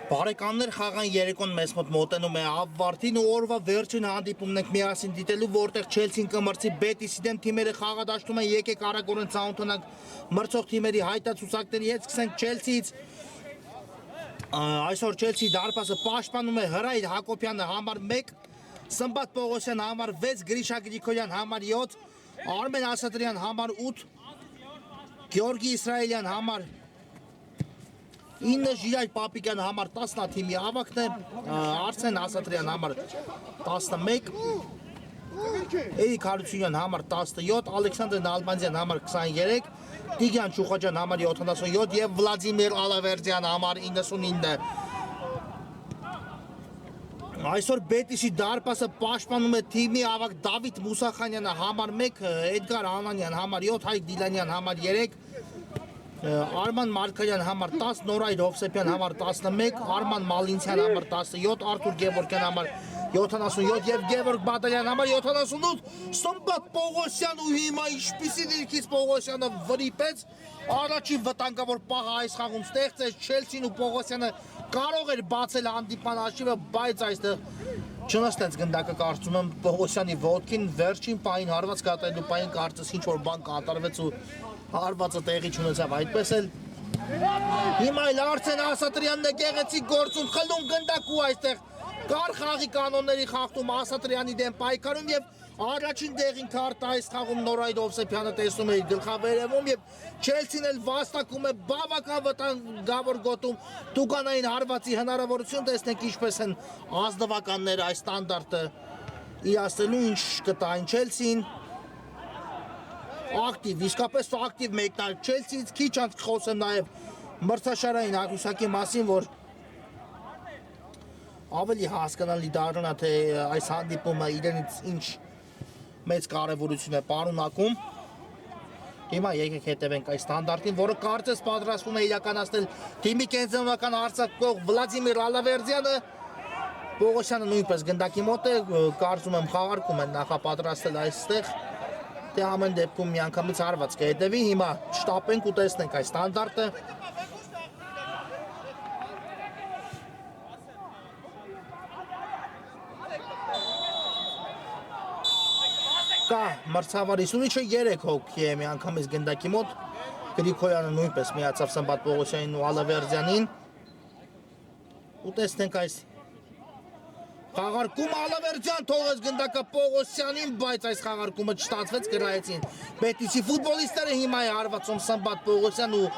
Բարեկամներ խաղան երեկոն մեզ մոտ մոտենում է ավարտին ու օրվա վերջին հանդիպումն ենք միասին դիտելու, որտեղ Չելսին կմրցի Բետիսի դեմ թիմերը խաղադաշտում են, եկեք արագորեն ծանոթանանք մրցող թիմերի հայտարարությունների հետ, սկսենք Չելսիից։ Այսօր Չելսի դարպասը պաշտպանում է Հրայր Հակոբյանը համար 1, Սմբատ Պողոսյան համար 6, Գրիշա Գրիգորյան համար 7, Արմեն Ասատրյան համար 8, Գեորգի Իսրայելյան համար 9, Ժիրայր Պապիկյան համար 10 թիմի ավակն է, Արսեն Ասատրյան համար 11, Էրիկ Հարությունյան համար 17, Ալեքսանդր Նալբանդյան համար 23, Տիգրան Չուխաջյան համար 77 և Վլադիմիր Ալավերդյան համար 99։ Այսօր Բետիսի դարպասը պաշտպանում է թիմի ավակ Դավիթ Մուսախանյանը համար 1, Էդգար Անանյան համար 7, Հայկ Դիլանյան համար 3, Արման Մարկարյան համար 10, Նորայր Հովսեփյան համար 11, Արման Մալինցյան համար 17, Արթուր Գևորգյան համար 77 և Գևորգ Բադալյան համար 78, Սմբատ Պողոսյան ու հիմա ինչպիսի դիրքից Պողոսյանը վրիպեց, առաջին վտանգավոր պահը այս խաղում ստեղծեց Չելսին ու Պողոսյանը կարող էր բացել հանդիպման հաշիվը, բայց այստեղ չնստեց գնդակը կարծում եմ Պողոսյանի ոտքին, վերջին պահին հարված կատարելու պահին կարծես ինչ-որ բան կատարվեց ու հարվածը տեղի չունեցավ, այդպես էլ հիմա էլ Արսեն Ասատրյանն է գեղեցիկ գործում, խլում գնդակ ու այստեղ կար խաղի կանոնների խախտում Ասատրյանի դեմ պայքարում և առաջին դեղին քարտը այս խաղում Նորայր Հովսեփյանը տեսնում է իր գլխավերևում և Չելսին էլ վաստակում է բավական վտանգավոր գոտում տուգանային հարվածի հնարավորություն, տեսնենք ինչպես են ազնվականները այս ստանդարտը իրացնելու, ինչ կտա այն Չելսին ակտիվ, իսկապես ակտիվ մեկնարկ Չելսիից, քիչ անց խոսեմ նաև մրցաշարային աղյուսակի մասին, որ ավելի հասկանալի դառնա, թե այս հանդիպումը իրենից ինչ մեծ կարևորություն է պարունակում։ Հիմա եկեք հետևենք այս ստանդարտին, որը կարծես պատրաստվում է իրականացնել թիմի կենտրոնական արձակվող Վլադիմիր Ալավերդյանը, Պողոսյանը նույնպես գնդակի մոտ է, կարծում եմ խաղարկում են նախապատրաստել այստեղ, թե ամեն դեպքում միանգամից հարված կհետևի, հիմա շտապենք ու տեսնենք այս ստանդարտը։ Կա մրցավար 50-ը 3 հոգի է միանգամից գնդակի մոտ, Գրիգորյանը նույնպես միացավ Սմբատ Պողոսյանին ու Ալավերդյանին ու տեսնենք այս խաղարկումը Ալավերդյան թողեց գնդակը Պողոսյանին, բայց այս խաղարկումը չստացվեց, գրայեցին Բետիսի ֆուտբոլիստները, հիմա է հարվածում Սմբատ Պողոսյան ու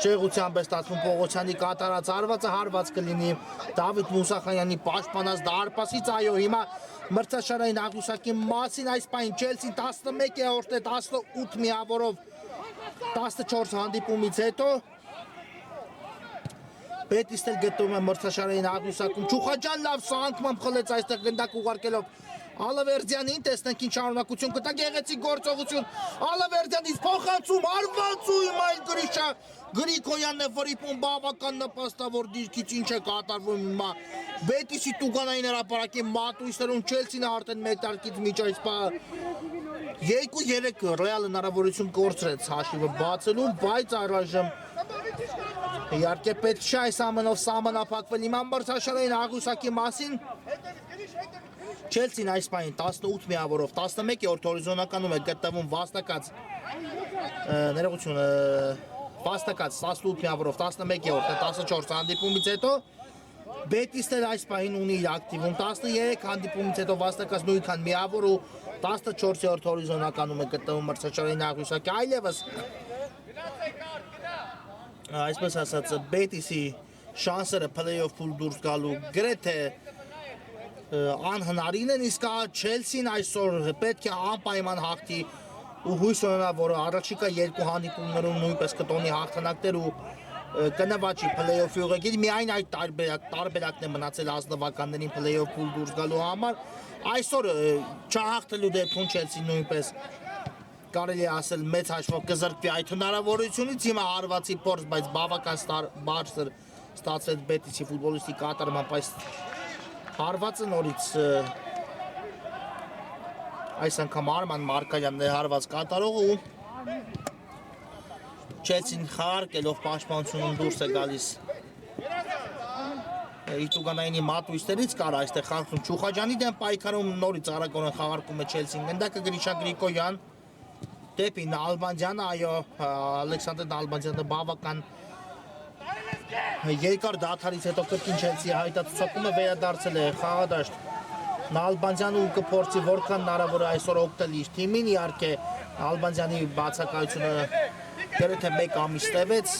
շեղությամբ է ստացվում Պողոսյանի կատարած հարվածը, հարված կլինի Դավիթ Մուսախանյանի պաշտպանած դարպասից, այո, հիմա մրցաշարային աղյուսակի մասին այս պահին Չելսին 11-րդ է 18 միավորով 14 հանդիպումից հետո Բետիսն էլ գտնվում է մրցաշարային աղյուսակում, Չուխաջյան լավ սանքմամբ խլեց այստեղ գնդակ ուղարկելով Ալավերդյանին, տեսնենք ինչ շարունակություն կտա, գեղեցիկ գործողություն Ալավերդյանից փոխանցում, հարված ու հիմա էլ Գրիշա Գրիգորյանն է վրիպում բավական նպաստավոր դիրքից, ինչ է կատարվում հիմա Բետիսի տուգանային հրապարակի մատույցներում Չելսին արդեն մեկնարկից միջ այս պահը 2-3 ռեալ հնարավորություն կորցրեց հաշիվը բացելու, բայց առայժմ իհարկե պետք չէ այս ամենով սահմանափակվել, հիմա մրցաշարային աղյուսակի մասին Չելսին այս պահին 18 միավորով 11-րդ հորիզոնականում է գտնվում վաստակած 18 միավորով 11-րդ է 14 հանդիպումից հետո Բետիսն էլ այս պահին ունի իր ակտիվում 13 հանդիպումից հետո վաստակած նույնքան միավոր ու 14-րդ հորիզոնականում է գտնվում մրցաշարային աղյուսակի, այլևս այսպես ասած Բետիսի շանսերը փլեյոֆ փուլ դուրս գալու գրեթե անհնարին են, իսկ Չելսին այսօր պետք է անպայման հաղթի ու հույս ունենա, որ առաջիկա երկու հանդիպումներում նույնպես կտոնի հաղթանակներ ու կնվաճի փլեյոֆի ուղղագիր, միայն այդ տարբերակն է մնացել ազնվականներին փլեյոֆ փուլ դուրս գալու համար, այսօր չհաղթելու դեպքում Չելսին նույնպես կարելի է ասել մեծ հաշվով կզրկվի այդ հնարավորությունից, հիմա հարվածի փորձ, բայց բավական բարձր ստացվեց Բետիսի ֆուտբոլիստի կատարմամբ այս հարվածը նորից այս անգամ Արման Մարկարյանն է հարված կատարողը ու Չելսին խաղարկելով պաշտպանությունում դուրս է գալիս Իտուգանայինի մատույցներից կար այստեղ խաղում Չուխաջյանի դեմ պայքարում նորից արագորեն խաղարկում է Չելսին գնդակը Գրիշա Գրիգորյան դեպի Նալբանդյանը այո Ալեքսանդր Նալբանդյանը բավական երկար դադարից հետո կրկին Չելսի հայտարարություն է վերադարձել է խաղադաշտ Նալբանդյանը ու կփորձի որքան հնարավոր է այսօր օգնել իր թիմին իհարկե Նալբանդյանի բացակայությունը գրեթե 1 ամիս տևեց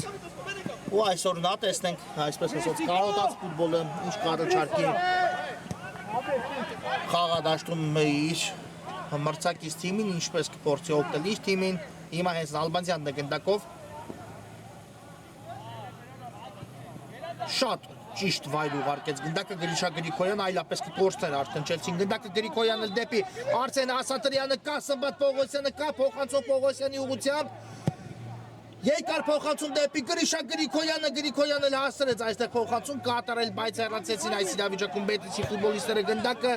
ու այսօր նա տեսնենք այսպես ասած կարոտած ֆուտբոլը ինչ կառաջարկի խաղադաշտում իր մրցակից թիմին ինչպես կփորձի օգնել իր թիմին հիմա հենց Նալբանդյանն է գնդակով շատ ճիշտ վայր ուղարկեց գնդակը Գրիշա Գրիգորյան այլապես կկորցներ արդեն Չելսին գնդակը Գրիգորյանը դեպի Արսեն Ասատրյանը կա Սմբատ Պողոսյանը կա Փոխանցով Պողոսյանի ուղղությամբ երկար փոխանցում դեպի Գրիշա Գրիգորյանը հասցրեց այստեղ փոխանցում կատարել բայց հեռացեցին այս իրավիճակում Բետիսի ֆուտբոլիստները գնդակը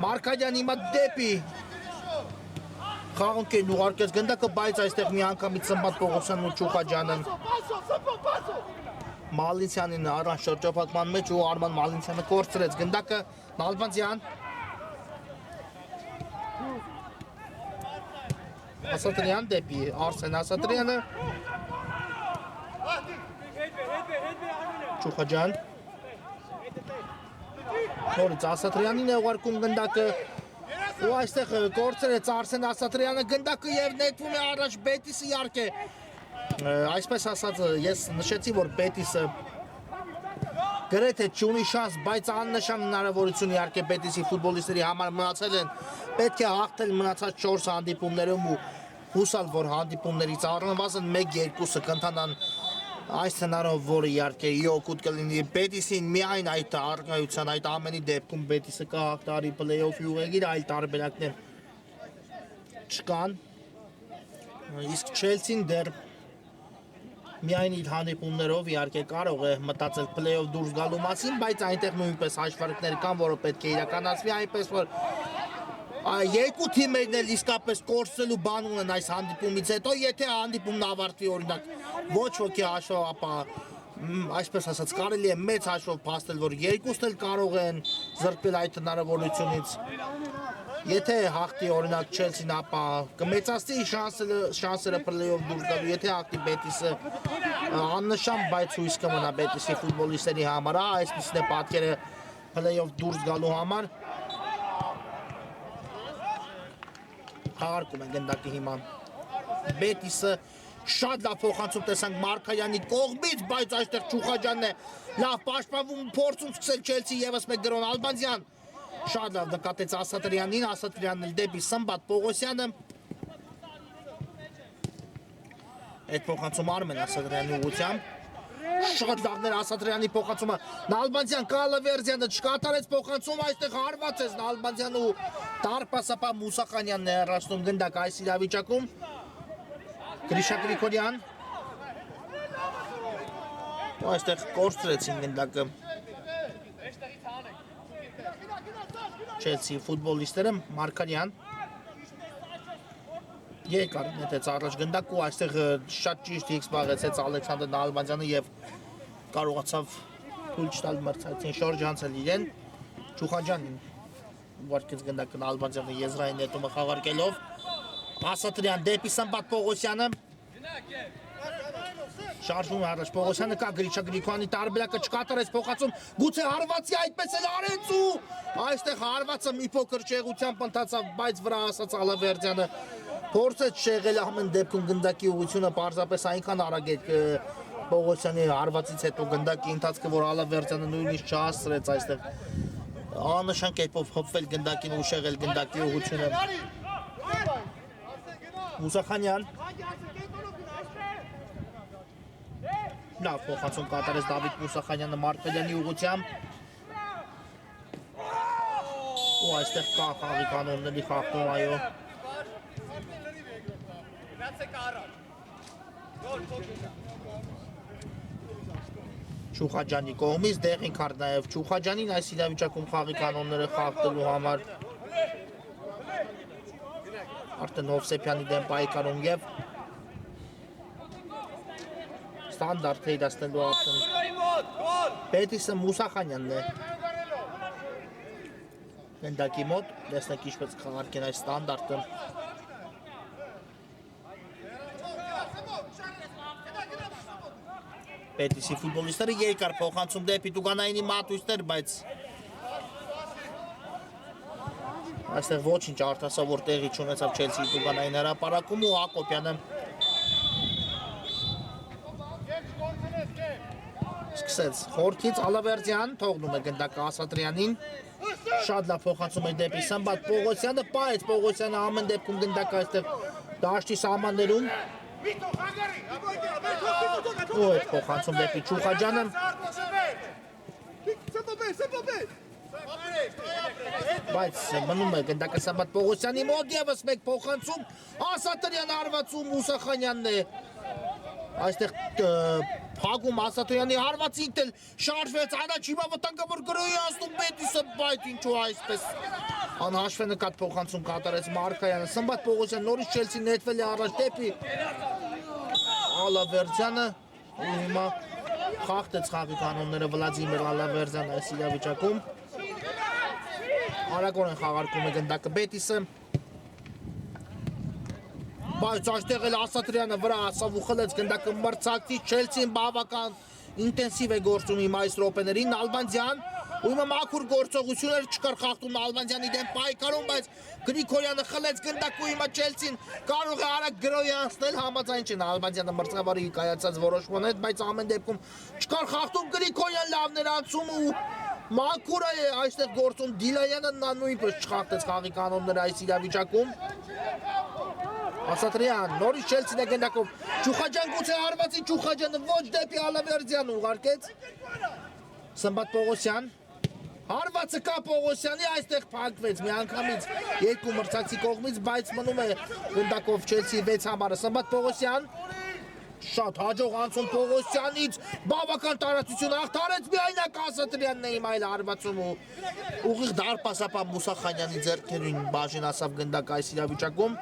Մարկադյան հիմա դեպի խաղոնքերն ուղարկեց գնդակը բայց այստեղ մի անգամից Սմբատ Պողոսյանն ու Չուխաջյանը Մալինցյանին առանց շրջափակման մեջ ու Արման Մալինցյանը կորցրեց գնդակը Նալբանդյան Ասատրյան դեպի Արսեն Ասատրյանը Չուխաջյան նորից Ասատրյանին է ուղարկում գնդակը ու այստեղ կորցրեց Արսեն Ասատրյանը գնդակը եւ նետվում է առաջ Բետիսը իհարկե այսպես ասած ես նշեցի որ Բետիսը գրեթե չունի շանս բայց աննշան հնարավորություն իհարկե Բետիսի ֆուտբոլիստերի համար մնացել են պետք է հաղթել մնացած 4 հանդիպումներում ու հուսալ որ հանդիպումներից առնվազն 1-2-ը կընթանան այս հնարով որը իհարկե օգուտ կլինի Բետիսին միայն այդ առկայության այդ ամենի դեպքում Բետիսը կհաղթարի փլեյոֆի ուղեգիր այլ տարբերակներ չկան իսկ Չելսին դեռ միայն իր հանդիպումներով իհարկե կարող է մտածել փլեյոֆ դուրս գալու մասին, բայց այնտեղ նույնպես հաշվարկներ կան, որը պետք է իրականացվի, այնպես որ երկու թիմերն էլ իսկապես կորցնելու բան ունեն այս հանդիպումից հետո, եթե հանդիպումն ավարտվի օրինակ ոչ ոքի հաշվով, ապա այսպես ասած կարելի է մեծ հաշվով փաստել, որ երկուսն էլ կարող են զրկվել այդ հնարավորությունից Եթե հաղթի օրինակ Չելսին, ապա կմեծացնի շանսերը փլեյոֆ դուրս գալու, եթե հաղթի Բետիսը աննշան, բայց հույս կմնա Բետիսի ֆուտբոլիստերի համար, այսպիսին է պատկերը փլեյոֆ դուրս գալու համար։ Խաղարկում են գնդակի հիմա Բետիսը շատ լավ փոխանցում տեսանք Մարկայանի կողմից, բայց այստեղ Չուխաջյանն է լավ պաշտպանվում, փորձում սկսել Չելսի եւս մեկ դրոն Ալբանդյան Շատ լավ նկատեց Ասատրյանին, Ասատրյանն էլ դեպի Սմբատ Պողոսյանը Այդ փոխանցում Արմեն Ասատրյանի ուղղությամբ Շատ լավն էր Ասատրյանի փոխանցումը Նալբանդյան Կալավերձյանը չկատարեց փոխանցում այստեղ հարվածեց Նալբանդյանը ու Տարպասապա Մուսախանյանն է հեռացնում գնդակ այս իրավիճակում Գրիշա Գրիգորյան Այստեղ կորցրեցին գնդակը Չելսի ֆուտբոլիստները Մարկարյան Երկար նետեց առաջ գնդակ ու այստեղ շատ ճիշտ X զբաղեցեց Ալեքսանդր Նալբանդյանը եւ կարողացավ թույլ չտալ մրցակցին շրջանցել իրեն Չուխաջյանին ուղարկեց գնդակը Նալբանդյանը եզրային նետումը խաղարկելով Ասատրյան դեպի Սմբատ Պողոսյանը Շարժվում առաջ Պողոսյանը կա Գրիշա Գրիգորյանի տարբերակը չկատարեց փոխացում գուցե հարվածի այդպես էլ արեց ու այստեղ հարվածը մի փոքր չեղությամբ ընթացավ բայց վրա ասած Ալավերդյանը փորձեց շեղել ամեն դեպքում գնդակի ուղղությունը պարզապես այնքան արագ էր Պողոսյանի հարվածից հետո գնդակի ընթացքը որ Ալավերդյանը նույնիսկ չհասցրեց այստեղ աննշան կերպով հպվել գնդակին ու շեղել գնդակի ուղղությունը Մուսախանյան Լավ փոխանցում կատարեց Դավիթ Մուսախանյանը Մարկարյանի ուղղությամբ ու այստեղ կա խաղի կանոնների խախտում այո Չուխաջյանի կողմից դեղին քարտ նաև Չուխաջյանին այս իրավիճակում խաղի կանոնները խախտելու համար արդեն Հովսեփյանի դեմ պայքարում եւ ստանդարտ է իրացնելու արդեն։ Պետիսը Մուսախանյանն է։ Գնդակի մոտ, տեսնեք ինչպես կհարկեն այս ստանդարտը։ Պետիսի ֆուտբոլիստները երկար փոխանցում դեպի Տուգանայինի մատույցներ, բայց այստեղ ոչինչ արտասովոր տեղի չունեցավ Չելսիի Տուգանային հրապարակում ու Հակոբյանը սկսեց խորքից Ալավերդյան, թողնում է գնդակը Ասատրյանին, շատ լավ փոխանցում է դեպի Սմբատ Պողոսյանը, պայեց Պողոսյանը ամեն դեպքում գնդակը այստեղ դաշտի սահմաններում ու այդ փոխանցում դեպի Չուխաջյանը բայց մնում է գնդակը Սմբատ Պողոսյանի մոտ ևս մեկ փոխանցում Ասատրյան հարվածում Մուսախանյանն է այստեղ փակում Ասատրյանի հարվածին էլ շարժվեց առաջի վտանգավոր գրոյի անցնում Պետիսը բայց ինչու այսպես անհաշվե նկատ փոխանցում կատարեց Մարկայանը Սմբատ Պողոսյան նորից Չելսին նետվել է առաջ դեպի Ալավերդյանը ու հիմա խախտեց խաղի կանոնները Վլադիմիր Ալավերդյանը այս իրավիճակում արագորեն խաղարկում է գնդակը Պետիսը բայց այստեղ էլ Ասատրյանը վրա ասավ ու խլեց գնդակը մրցակցից Չելսին բավական ինտենսիվ է գործում հիմա այս րոպեներին Նալբանդյան ու հիմա մաքուր գործողություններ չկար խախտում Նալբանդյանի դեմ պայքարում բայց Գրիգորյանը խլեց գնդակը ու հիմա Չելսին կարող է արագ գրոյի անցնել համաձայն չէ Նալբանդյանը մրցավարի կայացած որոշման հետ բայց ամեն դեպքում չկար խախտում Գրիգորյան լավն էր անցում ու մաքուր է այստեղ գործում Դիլայանը նույնպես չխախտեց խաղի կանոնները այս իրավիճակում Ասատրյան, նորից Չելսին է գնդակով, Չուխաջյան գուցե հարվածի Չուխաջյանը ոչ դեպի Ալավերդյան ուղարկեց Սմբատ Պողոսյան, հարվածը կա Պողոսյանի, այստեղ փակվեց միանգամից երկու մրցակցի կողմից, բայց մնում է գնդակով Չելսիի 6 համարը Սմբատ Պողոսյան, շատ հաջող անցում Պողոսյանից, բավական տարածություն աղթարեց միայնակ Ասատրյանն է իմ այլ հարվածում ու ուղիղ դարպասապա Մուսախանյանի ձեռքերին բաժին ասավ գնդակ այս իրավիճակում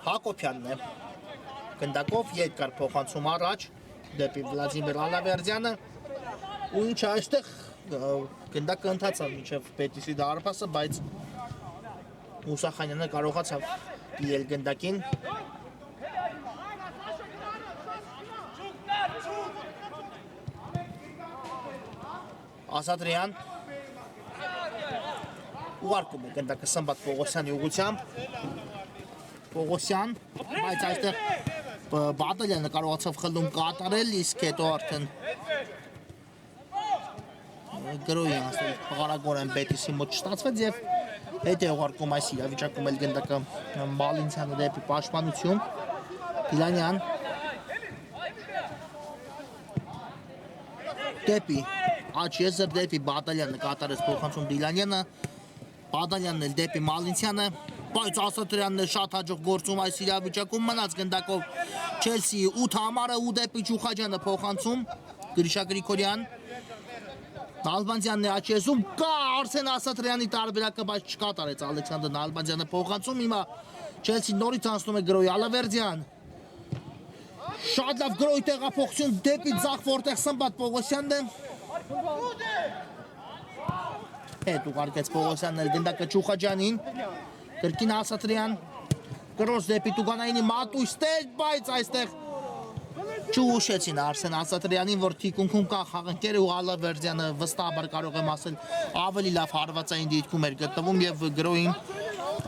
Հակոբյանն է գնդակով երկար փոխանցում առաջ դեպի Վլադիմիր Ալավերդյանը ու ինչ այստեղ գնդակը ընթացավ մինչև Պետիսի դարպասը, բայց Մուսախանյանը կարողացավ պիել գնդակին Ասատրյան ուղարկում է գնդակը Սմբատ Պողոսյանի ուղղությամբ Պողոսյան, բայց այստեղ Բադալյանը կարողացավ խլում կատարել, իսկ հետո արդեն գրոյի անցնել խաղարագորեն Պետիսի մոտ չստացվեց և հետ է ուղարկում այս իրավիճակում էլ գնդակը Մալինցյանը դեպի պաշտպանություն Դիլանյան դեպի աչ եզր դեպի Բադալյանը կատարեց փոխանցում Դիլանյանը Բադալյանն էլ դեպի Մալինցյանը բայց Ասատրյանն է շատ հաջող գործում այս իրավիճակում մնաց գնդակով Չելսիի 8 համարը ու դեպի Չուխաջյանը փոխանցում Գրիշա Գրիգորյան Նալբանդյանն է աչեզում կա Արսեն Ասատրյանի տարբերակը բայց չկատարեց Ալեքսանդր Նալբանդյանը փոխանցում հիմա Չելսին նորից անցնում է գրոյի Ալավերդյան շատ լավ գրոյի տեղափոխություն դեպի ձախ որտեղ Սմբատ Պողոսյանն է հետ ուղարկեց Պողոսյանն էլ գնդակը Չուխաջյանին Կրկին Ասատրյան կրոս դեպի Տուգանայինի մատույցներ, բայց այստեղ չուշեցին Արսեն Ասատրյանին, որ թիկունքում կա խաղընկերը ու Ալավերդյանը վստահաբար կարող եմ ասել ավելի լավ հարվածային դիրքում էր գտնվում և գրոյին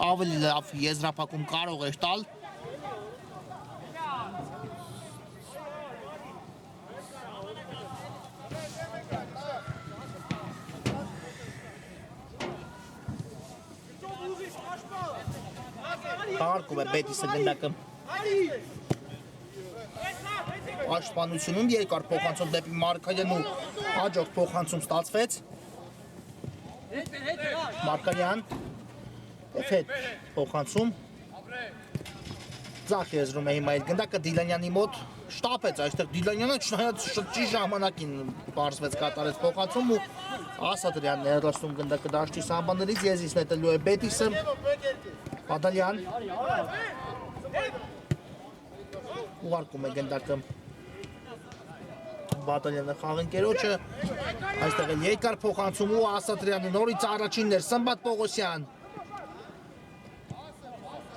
ավելի լավ եզրափակում կարող էր տալ Խաղարկում է Պետիսը գնդակը Պաշտպանությունում երկար փոխանցում դեպի Մարկարյան ու հաջող փոխանցում ստացվեց Մարկարյան հետ փոխանցում Ձախ եզրում է հիմա այդ գնդակը Դիլանյանի մոտ շտապեց այստեղ Դիլանյանը չնայած շրջի ժամանակին բարձվեց կատարեց փոխանցում ու Ասատրյանն է հեռացնում գնդակը դաշտի սահմաններից եզիս նետելու է Բետիսը Բադալյան ուղարկում է գնդակը Բադալյանը խաղընկերոջը այստեղ է երկար փոխանցում ու Ասատրյանը նորից առաջինն էր Սմբատ Պողոսյան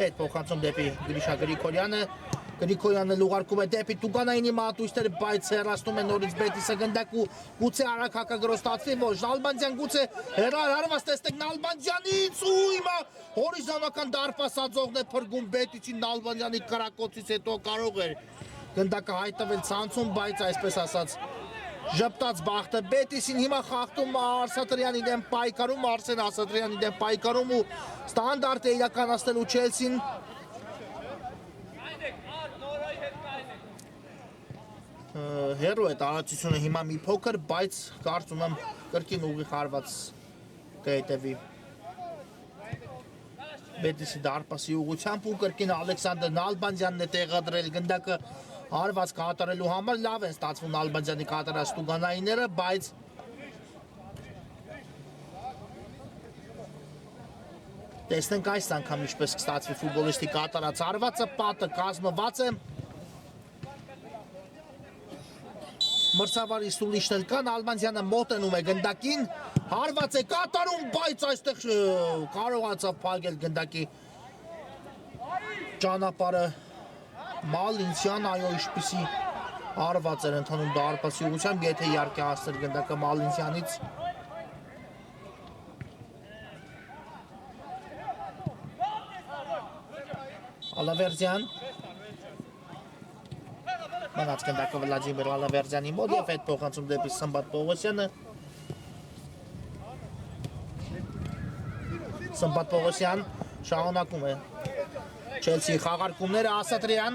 Հետ փոխանցում դեպի Գրիշա Գրիգորյանը լուղարկում է դեպի Տուգանայինի մատույցները, բայց հեռացնում է նորից Բետիսը գնդակ ու գուցե արագ հակագրոց ստացվի, ոչ Նալբանդյան գուցե հարված տեսնեք Նալբանդյանից ու հիմա հորիզոնական դարպասածողն է փրկում Բետիսին Նալբանդյանի կրակոցից հետո կարող էր գնդակը հայտնվել ցանցում, բայց այսպես ասած Ժպտաց բախտը Բետիսին հիմա խախտում Ասատրյանի դեմ պայքարում Արսեն Ասատրյանի դեմ պայքարում ու ստանդարտ է իրականացնելու Չելսին Հերո է տարածությունը հիմա մի փոքր, բայց կարծում եմ կրկին ուղիղ հարված կհետևի Բետիսի դարպասի ուղղությամբ ու կրկին Ալեքսանդր Նալբանդյանն է տեղադրել գնդակը Հարված կատարելու համար լավ են ստացվում Նալբանդյանի կատարած Տուգանայինները, բայց տեսնենք այս անգամ ինչպես կստացվի ֆուտբոլիստի կատարած հարվածը, պատը կազմված է Մրցավարի սուլիշն էլ կա, Նալբանդյանը մոտենում է գնդակին, հարված է կատարում, բայց այստեղ կարողացավ փակել գնդակի ճանապարհը Մալինցյան, այո, ինչպիսի հարված էր ընդհանում դարպասի ուղղությամբ, եթե իհարկե հասներ գնդակը Մալինցյանից Ալավերդյան Մնաց գնդակը Վլադիմիր Ալավերդյանի մոտ և հետ փոխանցում դեպի Սմբատ Պողոսյանը Սմբատ Պողոսյան շարունակում է Չելսի խաղարկումները Ասատրյան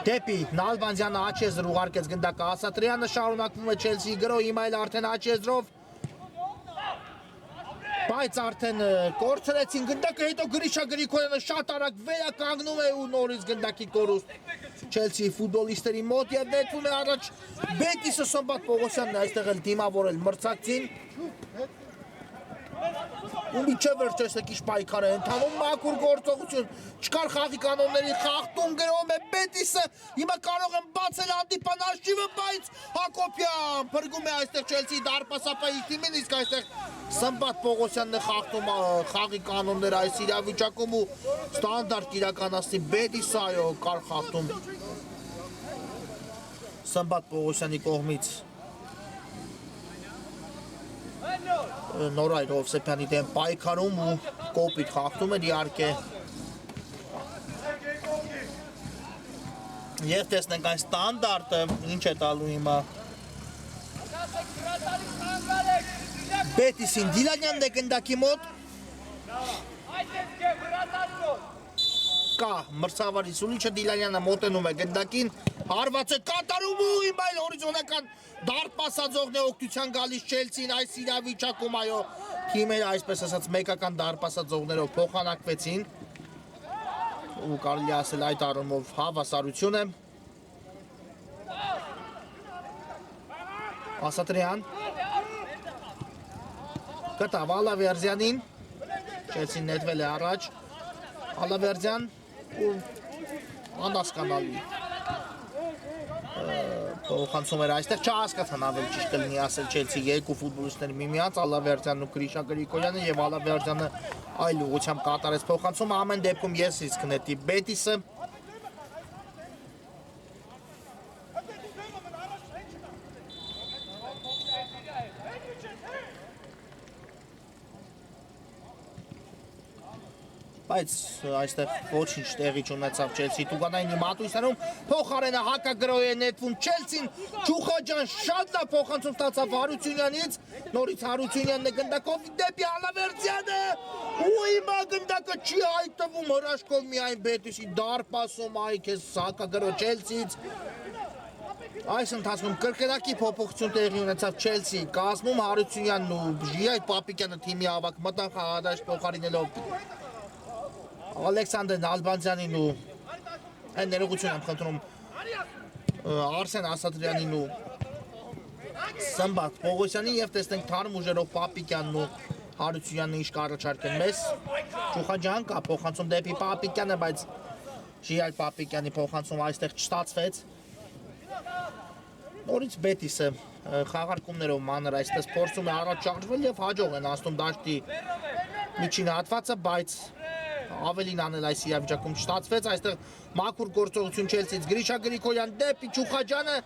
դեպի Նալբանդյանը աչեզր ուղարկեց գնդակը Ասատրյանը շարունակվում է Չելսիի գրոհ հիմա էլ արդեն աչեզրով բայց արդեն կորցրեցին գնդակը հետո Գրիշա Գրիգորյանը շատ արագ վերականգնում է ու նորից գնդակի կորուստ Չելսիի ֆուտբոլիստերի մոտ եւ նետվում է առաջ Բետիսը Սմբատ Պողոսյանն այստեղ էլ դիմավորել մրցակցին ու միջև վերջերս եկիշ պայքար է ընթանում մաքուր գործողություն չկար խաղի կանոնների խախտում գրոհում է Բետիսը հիմա կարող են բացել հանդիպան արշիվը բայց Հակոբյան փրկում է այստեղ Չելսիի դարպասապահի թիմին իսկ այստեղ Սմբատ Պողոսյանն է խախտում խաղի կանոնները այս իրավիճակում ու ստանդարտ իրականացնի Բետիսը այո կար խախտում Սմբատ Պողոսյանի կողմից Նորայր Հովսեփյանի դեմ պայքարում ու կոպիտ խախտում էր իհարկե Եվ տեսնենք այս ստանդարտը ինչ է տալու հիմա Բետիսին Դիլանյանն է գնդակի մոտ Կա մրցավարի սուլիչը Դիլանյանը մոտենում է գնդակին հարված է կատարում ու հիմա էլ հորիզոնական դարպասածողն է օգնության գալիս Չելսին այս իրավիճակում այո թիմերը այսպես ասած մեկական դարպասածողներով փոխանակվեցին ու կարելի ասել այդ առումով հավասարություն է Ասատրյան կտավ Ալավերդյանին Չելսին նետվել է առաջ Ալավերդյան ու անհասկանալի փոխանցում էր այստեղ չհասկացան ավելի ճիշտ կլինի ասել Չելսի երկու ֆուտբոլիստներ միմյանց Ալավերդյանն ու Գրիշա Գրիգորյանը եւ Ալավերդյանը այլ ուղղությամբ կատարեց փոխանցումը ամեն դեպքում ես իսկ նետի Բետիսը բայց այստեղ ոչինչ տեղի չունեցավ Չելսի Տուգանայինի մատույցներում փոխարենը հակագրոհ է նետվում Չելսին Ջուխաջյան շատ լավ փոխանցում ստացավ Հարությունյանից նորից Հարությունյանն է գնդակով դեպի Ալավերդյանը ու հիմա գնդակը չի հայտնվում հրաշքով միայն Բետիսի դարպասում այ քեզ հակագրոհ Չելսիից Այս ընթացքում կրկնակի փոփոխություն տեղի ունեցավ Չելսի կազմում Հարությունյանն ու Ժիայ Պապիկյանը թիմի ավակ մտան խաղադաշտ փոխարինելով Ալեքսանդր Նալբանդյանին ու Այն ներողություն եմ խնդրում Արսեն Ասատրյանին ու Սմբատ Պողոսյանին եւ տեսնենք թարմ ուժերով Պապիկյանն ու Հարությունյանը ինչ կառաջարկեն մեզ։ Չուխաջյան կա փոխանցում դեպի Պապիկյանը, բայց Ժիայ Պապիկյանի փոխանցում այստեղ չստացվեց։ Նորից Բետիսը խաղարկումներով մանր այստեղ փորձում է առաջ շարժվել եւ հաջող են անցնում դաշտի միջին հատվածը, բայց ավելին անել այս իրավիճակում չստացվեց։ Այստեղ մաքուր գործողություն Չելսից Գրիշա Գրիգորյան դեպի Չուխաջյանը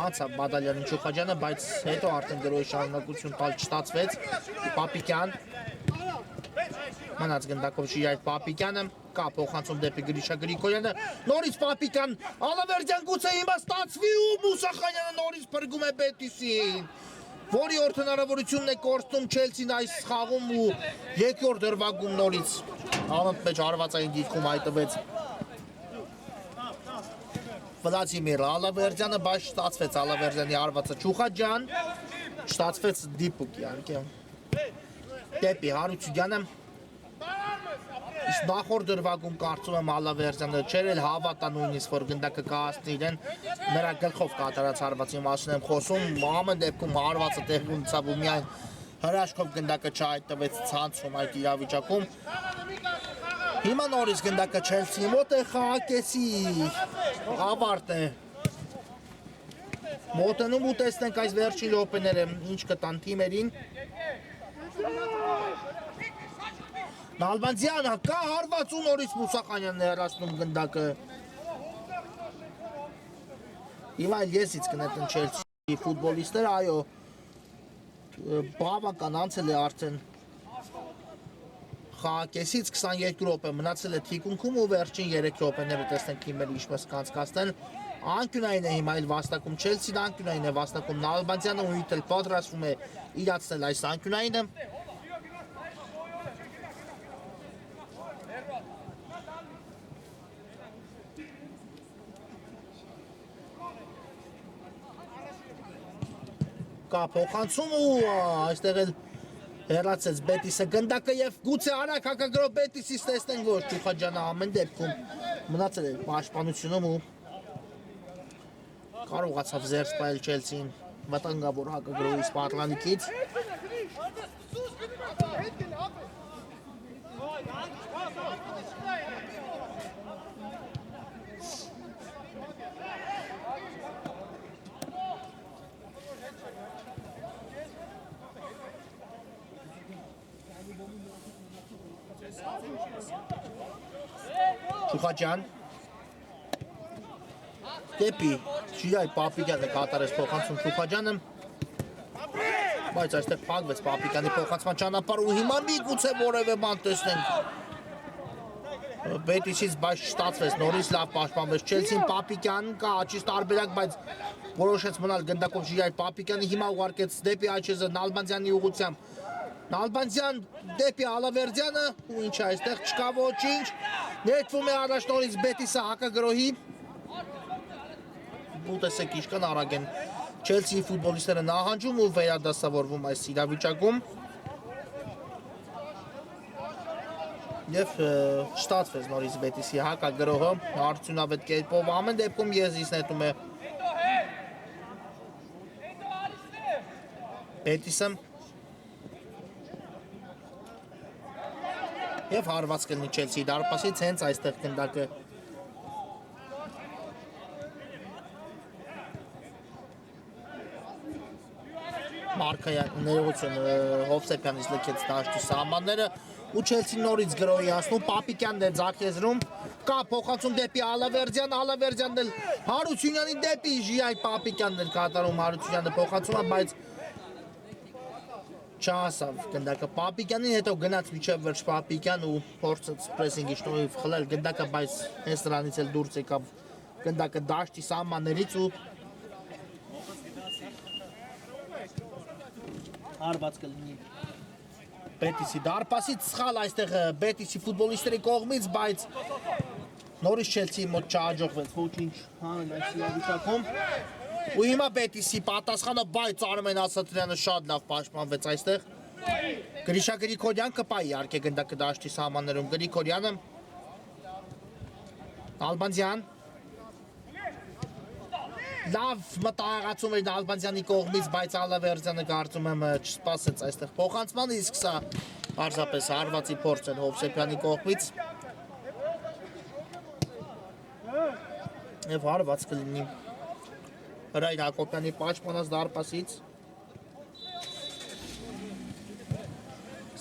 Անցավ Բադալյանին Չուխաջյանը, բայց հետո արդեն գրոյի շարունակություն տալ չստացվեց։ Պապիկյան մնաց գնդակով Ժիայ Պապիկյանը, կա փոխանցում դեպի Գրիշա Գրիգորյանը, նորից Պապիկյան, Ալավերդյան գուցե հիմա ստացվի ու Մուսախանյանը նորից փրկում է Բետիսին, որի օրդ հնարավորությունն է կորցնում Չելսին այս խաղում ու երկրորդ դրվագում նորից անընդմեջ մեջ հարվածային դիրքում հայտնվեց Վլադիմիր Ալավերդյանը, բայց չստացվեց Ալավերդյանի հարվածը Չուխաջյան, չստացվեց դիպուկ իհարկե դեպի Հարությունյանը, իսկ նախորդ դրվագում կարծում եմ Ալավերդյանը չէր էլ հավատա նույնիսկ որ գնդակը կհասնի իրեն, նրա գլխով կատարած հարվածի մասին եմ խոսում, ամեն դեպքում հարվածը տեղի ունեցավ ու միայն հրաշքով գնդակը չհայտնվեց ցանցում այդ իրավիճակում։ Հիմա նորից գնդակը Չելսիի մոտ է, խաղակեսի ավարտ է մոտենում ու տեսնենք այս վերջին րոպեները ինչ կտան թիմերին։ Նալբանդյանը կա հարված ու նորից Մուսախանյանն է հեռացնում գնդակը։ Հիմա եսից կնետեն Չելսիի ֆուտբոլիստները, այո, բավական անցել է արդեն խաղակեսից 22 րոպե մնացել է թիկունքում ու վերջին 3 րոպեները տեսնենք թիմերը ինչպես կանցկացնեն։ Անկյունային է հիմա էլ վաստակում Չելսին, անկյունային է վաստակում Նալբանդյանը ու իդել պատրաստվում է իրացնել այս անկյունայինը։ Կա փոխանցում ու այստեղ էլ հեռացեց Բետիսը գնդակը եւ գուցե արագ հակագրով Բետիսից տեսնենք որ Չուխաջյանը ամեն դեպքում մնացել է պաշտպանությունում ու կարողացավ զերծ պահել Չելսին վտանգավոր հակագրովի սպառլանիքից։ Չուխաջյան դեպի Ժիայ Պապիկյանը կատարեց փոխանցում Չուխաջյանը, բայց այստեղ փակվեց Պապիկյանի փոխանցման ճանապարհը ու հիմա միգուցե որևէ բան տեսնենք Բետիսից, բայց չստացվեց, նորից լավ պաշտպանվեց Չելսին, Պապիկյանն կա ճիշտ տարբերակ, բայց որոշեց մնալ գնդակով Ժիայ Պապիկյանը, հիմա ուղարկեց դեպի Աչեզը Նալբանդյանի ուղղությամբ Նալբանդյան դեպի Ալավերդյանը ու ինչ է այստեղ չկա ոչինչ, նետվում է առաջ նորից Բետիսը հակագրոհի ու տեսեք ինչքան արագ են Չելսիի ֆուտբոլիստները նահանջում ու վերադասավորվում այս իրավիճակում եւ չստացվեց նորից Բետիսի հակագրոհը արդյունավետ կերպով ամեն դեպքում եզրից նետում է Բետիսը Եվ հարված կլինի Չելսիի դարպասից, հենց այստեղ գնդակը Մարկայան ներողություն Հովսեփյանից լքեց դաշտի սահմանները ու Չելսին նորից գրոհի հասնում, Պապիկյանն է ձախեզրում, կա փոխանցում դեպի Ալավերդյան, Ալավերդյանն էլ Հարությունյանի դեպի Ժիայ Պապիկյանն էր կատարում Հարությունյանը փոխանցումը, բայց չհասավ գնդակը Պապիկյանին, հետո գնաց միջև վերջ Պապիկյան ու փորձեց պրեսինգի շնորհիվ խլել գնդակը, բայց հենց նրանից էլ դուրս եկավ գնդակը դաշտի սահմաններից ու հարված կլինի Բետիսի դարպասից սխալ այստեղ Բետիսի ֆուտբոլիստերի կողմից, բայց նորից Չելսիի մոտ չհաջողվեց ոչինչ հանել այս իրավիճակում ու հիմա Բետիսի պատասխանը, բայց Արմեն Ասատրյանը շատ լավ պաշտպանվեց այստեղ Գրիշա Գրիգորյան կպա իհարկե գնդակը դաշտի սահմաններում Գրիգորյանը Նալբանդյան լավ մտահղացում էր Նալբանդյանի կողմից, բայց Ալավերդյանը կարծում եմ չսպասեց այստեղ փոխանցմանը, իսկ սա պարզապես հարվածի փորձ էր Հովսեփյանի կողմից եւ հարված կլինի Հրայր Հակոբյանի պաշտպանած դարպասից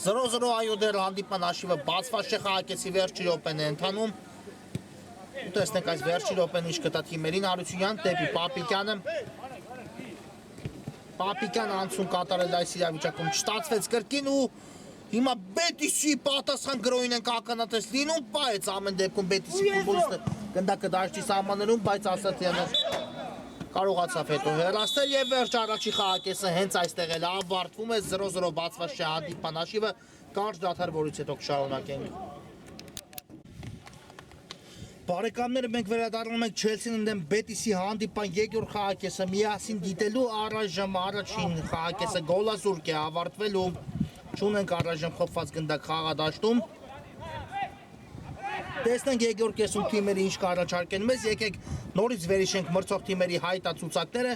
0-0 այո դեռ հանդիպման հաշիվը բացված չէ խաղակեսի վերջի րոպեն է ընթանում ու տեսնենք այս վերջի րոպեն ինչ կտա թիմերին Հարությունյան դեպի Պապիկյանը Պապիկյանը անցում կատարել այս իրավիճակում չստացվեց կրկին ու հիմա Բետիսի պատասխան գրոյին ենք ականատես լինում բայց ամեն դեպքում Բետիսի ֆուտբոլիստը գնդակը դաշտի սահմաններում բայց Ասատրյանը կարողացավ հետո հեռացնել եւ վերջ առաջի խաղակեսը հենց այստեղ էլ ավարտվում է 0-0 բացված չէ հանդիպման հաշիվը կարճ դադար որից հետո կշարունակենք Բարեկամները մենք վերադառնում ենք Չելսին ընդդեմ Բետիսի հանդիպան երկրորդ խաղակեսը միասին դիտելու առայժմ առաջին խաղակեսը գոլազուրկ է ավարտվելու չունենք առայժմ խփված գնդակ խաղադաշտում Տեսնենք երկրորդ կեսում թիմերը ինչ կառաջարկեն մեզ, եկեք նորից վերհիշենք մրցող թիմերի հայտացուցակները։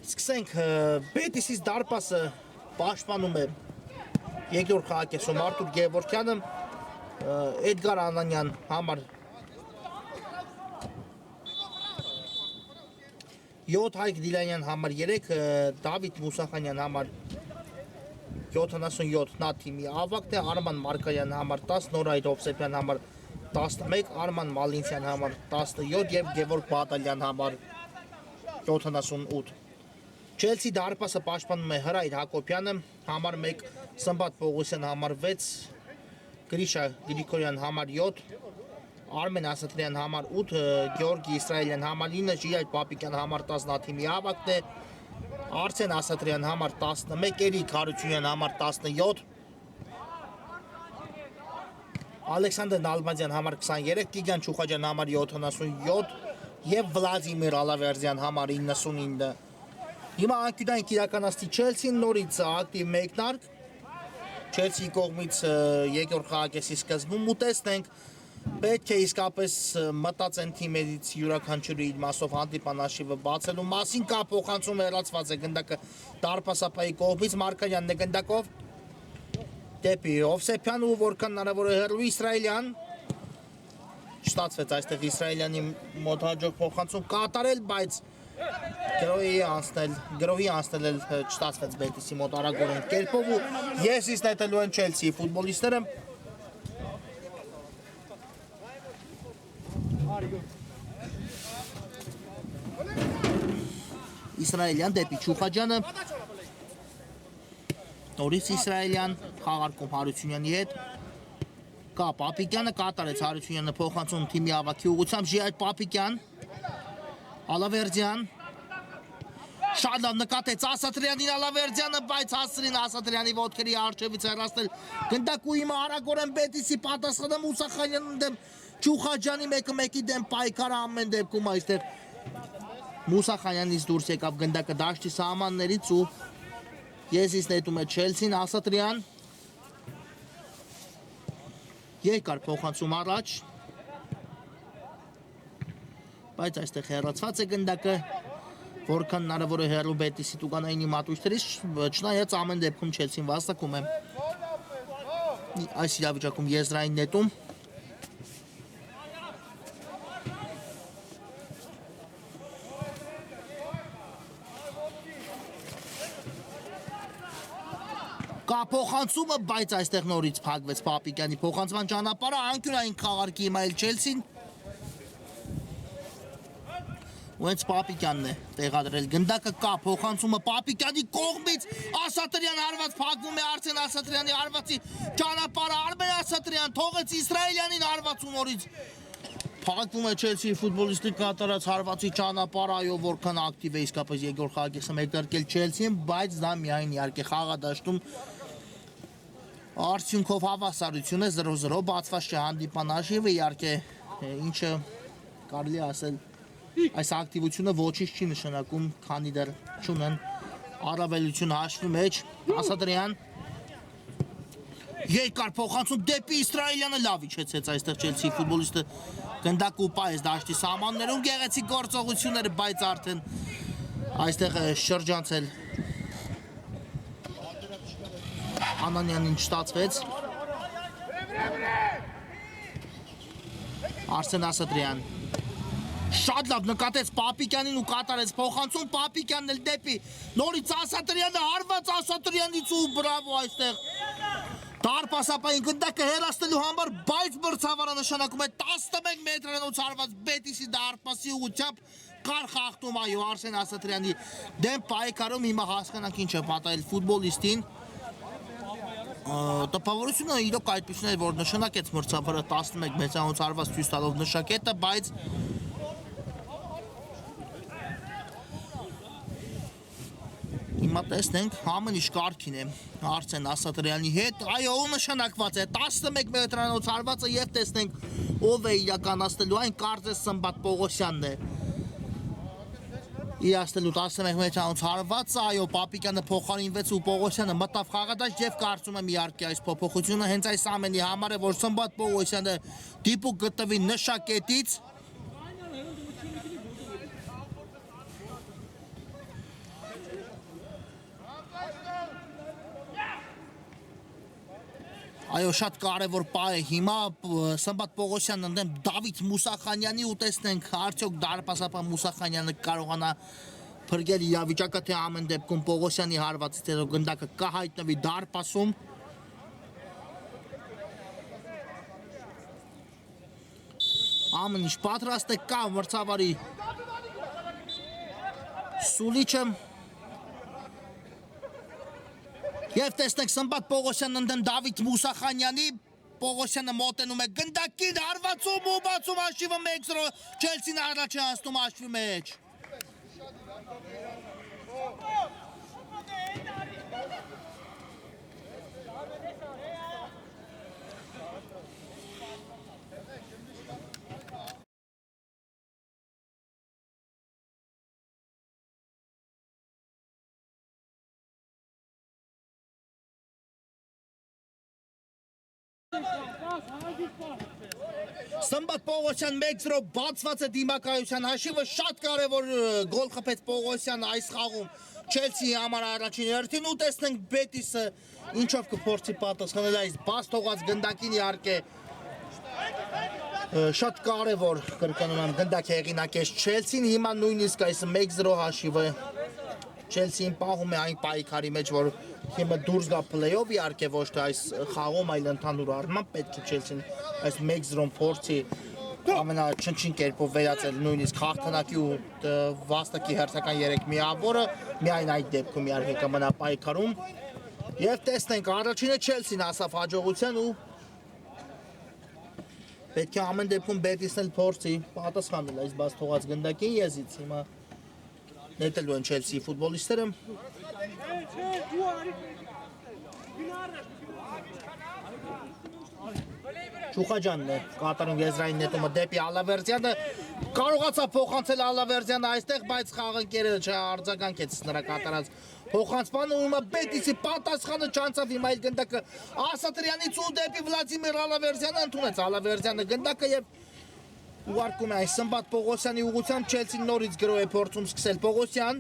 Սկսենք Բետիսից դարպասը պաշտպանում է երկրորդ խաղակեսում Արտուր Գևորգյանը, Էդգար Անանյան համար 7 Հայկ Դիլանյան համար 3, Դավիթ Մուսախանյան համար 77 նա թիմի ավագն է, Արման Մարկարյան համար 10, Նորայր Հովսեփյան համար 11, Արման Մալինցյան համար 17 և Գևորգ Բադալյան համար 78։ Չելսի դարպասը պաշտպանում է Հրայր Հակոբյանը, համար 1, Սմբատ Պողոսյան համար 6, Գրիշա Գրիգորյան համար 7, Արմեն Ասատրյան համար 8, Գեորգի Իսրայելյան համար 9, Ժիրայր Պապիկյան համար 10 նա թիմի ավագն է, Արսեն Ասատրյան համար 11, Էրիկ Հարությունյան համար 17, Ալեքսանդր Նալբանդյան համար 23, Տիգրան Չուխաջյան համար 77 և Վլադիմիր Ալավերդյան համար 99։ Հիմա անկյունային իրականացնի Չելսին նորից ակտիվ մեկնարկ, Չելսի կողմից երկրորդ խաղակեսի սկզբում ու տեսնենք պետք է իսկապես մտածեն թիմերից յուրաքանչյուրը իր մասով հանդիպան հաշիվը բացելու մասին կա փոխանցում հեռացված է գնդակը դարպասապայի կողմից Մարկարյանն է գնդակով դեպի Հովսեփյան ու որքան հնարավոր է հեռու Իսրայելյան չստացվեց այստեղ Իսրայելյանի մոտ հաջող փոխանցում կատարել բայց գրոհի անցնել չստացվեց Բետիսի մոտ արագորեն կերպով ու եսից նետելու են Չելսիի ֆուտբոլիստները Իսրայելյան դեպի Չուխաջյանը նորից Իսրայելյան խաղարկում Հարությունյանի հետ կա Պապիկյանը կատարեց Հարությունյանը փոխանցում թիմի ավագի ուղղությամբ Ժիրայր Պապիկյան Ալավերդյան շատ լավ նկատեց Ասատրյանին Ալավերդյանը բայց հասցրին Ասատրյանի ոտքերի առջևից հեռացնել գնդակու հիմա արագորեն Բետիսի պատասխանը Մուսախանյանի դեմ Չուխաջյանի 1-1-ի դեմ պայքարը ամեն դեպքում այստեղ Մուսախանյանից դուրս եկավ գնդակը դաշտի սահմաններից ու եսից նետում է Չելսին Ասատրյան երկար փոխանցում առաջ բայց այստեղ հեռացված է գնդակը որքան հնարավոր է հեռու Բետիսի տուգանայինի մատույցներից չնայած ամեն դեպքում Չելսին վաստակում է այս իրավիճակում եզրային նետում Կա փոխանցումը, բայց այստեղ նորից փակվեց Պապիկյանի փոխանցման ճանապարհը, անկյունային խաղարկի հիմա էլ Չելսին։ Ու հենց Պապիկյանն է տեղադրել գնդակը, կա փոխանցումը Պապիկյանի կողմից, Ասատրյան հարված փակվում է Արսեն Ասատրյանի հարվածի ճանապարհը, Արմեն Ասատրյան թողեց Իսրայելյանին հարված ու նորից փակվում է Չելսիի ֆուտբոլիստի կատարած հարվածի ճանապարհը, այո, որքան ակտիվ է իսկապես երկրորդ խաղակեսը մեկնարկել Չելսին, բայց դա միայն իհարկե խաղադաշտում Արդյունքով հավասարություն է 0-0 բացված չէ հանդիպան հաշիվը իհարկե ինչը կարելի ասել այս ակտիվությունը ոչինչ չի նշանակում քանի դեռ չունեն առավելություն հաշվի մեջ Ասատրյան երկար փոխանցում դեպի Իսրայելյանը լավ իջեցեց այստեղ Չելսիի ֆուտբոլիստը գնդակ ու պայս դաշտի սահմաններում գեղեցիկ գործողություններ, բայց արդեն այստեղ շրջանցել Անանյանին չստացվեց Արսեն Ասատրյան Շատ լավ նկատեց Պապիկյանին ու կատարեց փոխանցում Պապիկյանն էլ դեպի նորից Ասատրյանը հարված Ասատրյանից ու բրավո այստեղ Դարպասապային գնդակը հեռացնելու համար բայց մրցավարը նշանակում է 11 մետրանոց հարված Բետիսի դարպասի ուղղությամբ կար խախտում այո Արսեն Ասատրյանի դեմ պայքարում հիմա հասկանանք ինչ է պատահել ֆուտբոլիստին Տպավորությունը իրոք այդպիսին էր որ նշանակեց մրցավարը 11 մետրանոց հարված ցույց տալով նշակետը բայց Հիմա տեսնենք ամեն ինչ կարգին է Արսեն Ասատրյանի հետ այո նշանակված է 11 մետրանոց հարվածը եւ տեսնենք ով է իրականացնելու այն կարծես Սմբատ Պողոսյանն է Իրացնելու 11 մետրանոց հարվածը այո Պապիկյանը փոխարինվեց ու Պողոսյանը մտավ խաղադաշտ եւ կարծում եմ իհարկե այս փոփոխությունը հենց այս ամենի համար է որ Սմբատ Պողոսյանը դիպուկ գտնվի նշակետից Այո, շատ կարևոր պահ է հիմա Սմբատ Պողոսյանն ընդդեմ Դավիթ Մուսախանյանի ու տեսնենք արդյոք դարպասապան Մուսախանյանը կարողանա փրկել իրավիճակը թե ամեն դեպքում Պողոսյանի հարվածից հետո գնդակը կհայտնվի դարպասում Ամեն ինչ պատրաստ է կա մրցավարի Սուլիչը Եվ տեսնենք Սմբատ Պողոսյանն ընդդեմ Դավիթ Մուսախանյանի Պողոսյանը մոտենում է գնդակին հարվածում ու բացում հաշիվը 1-0 Չելսին առաջ է հասնում հաշվի մեջ Սմբատ Պողոսյան 1-0 բացված է դիմակայության հաշիվը շատ կարևոր գոլ խփեց Պողոսյանը այս խաղում Չելսիի համար առաջին հերթին ու տեսնենք Բետիսը ինչով կփորձի պատասխանել այս բաց թողած գնդակին իհարկե շատ կարևոր կրկնում եմ գնդակ հեղինակեց Չելսին հիմա նույնիսկ այս 1-0 հաշիվը Չելսին պահում է այն պայքարի մեջ որ հիմա դուրս գա փլեյով իհարկե ոչ թե այս խաղում այլ ընդհանուր առմամբ պետք է Չելսին այս 1-0 փորձի ամենաչնչին կերպով վերածել նույնիսկ հաղթանակի ու վաստակի հերթական 3 միավորը միայն այդ դեպքում իհարկե կմնա պայքարում եւ տեսնենք առաջինը Չելսին ասավ հաջողության ու պետք է ամեն դեպքում Բետիսն էլ փորձի պատասխանել այս բաց թողած գնդակին եզից հիմա նետելու են Չելսիի ֆուտբոլիստները Չուխաջանն է կատարում եզրային նետումը դեպի Ալավերդյանը կարողացավ փոխանցել Ալավերդյանը այստեղ բայց խաղընկերը չարձագանքեց նրա կատարած փոխանցմանը ու հիմա Բետիսի պատասխանը չանցավ հիմա այլ գնդակը Ասատրյանից ու դեպի Վլադիմիր Ալավերդյանը ընդունեց Ալավերդյանը գնդակը եւ ուղարկում է այս Սմբատ Պողոսյանի ուղղությամբ Չելսին նորից գրոհ է փորձում սկսել Պողոսյան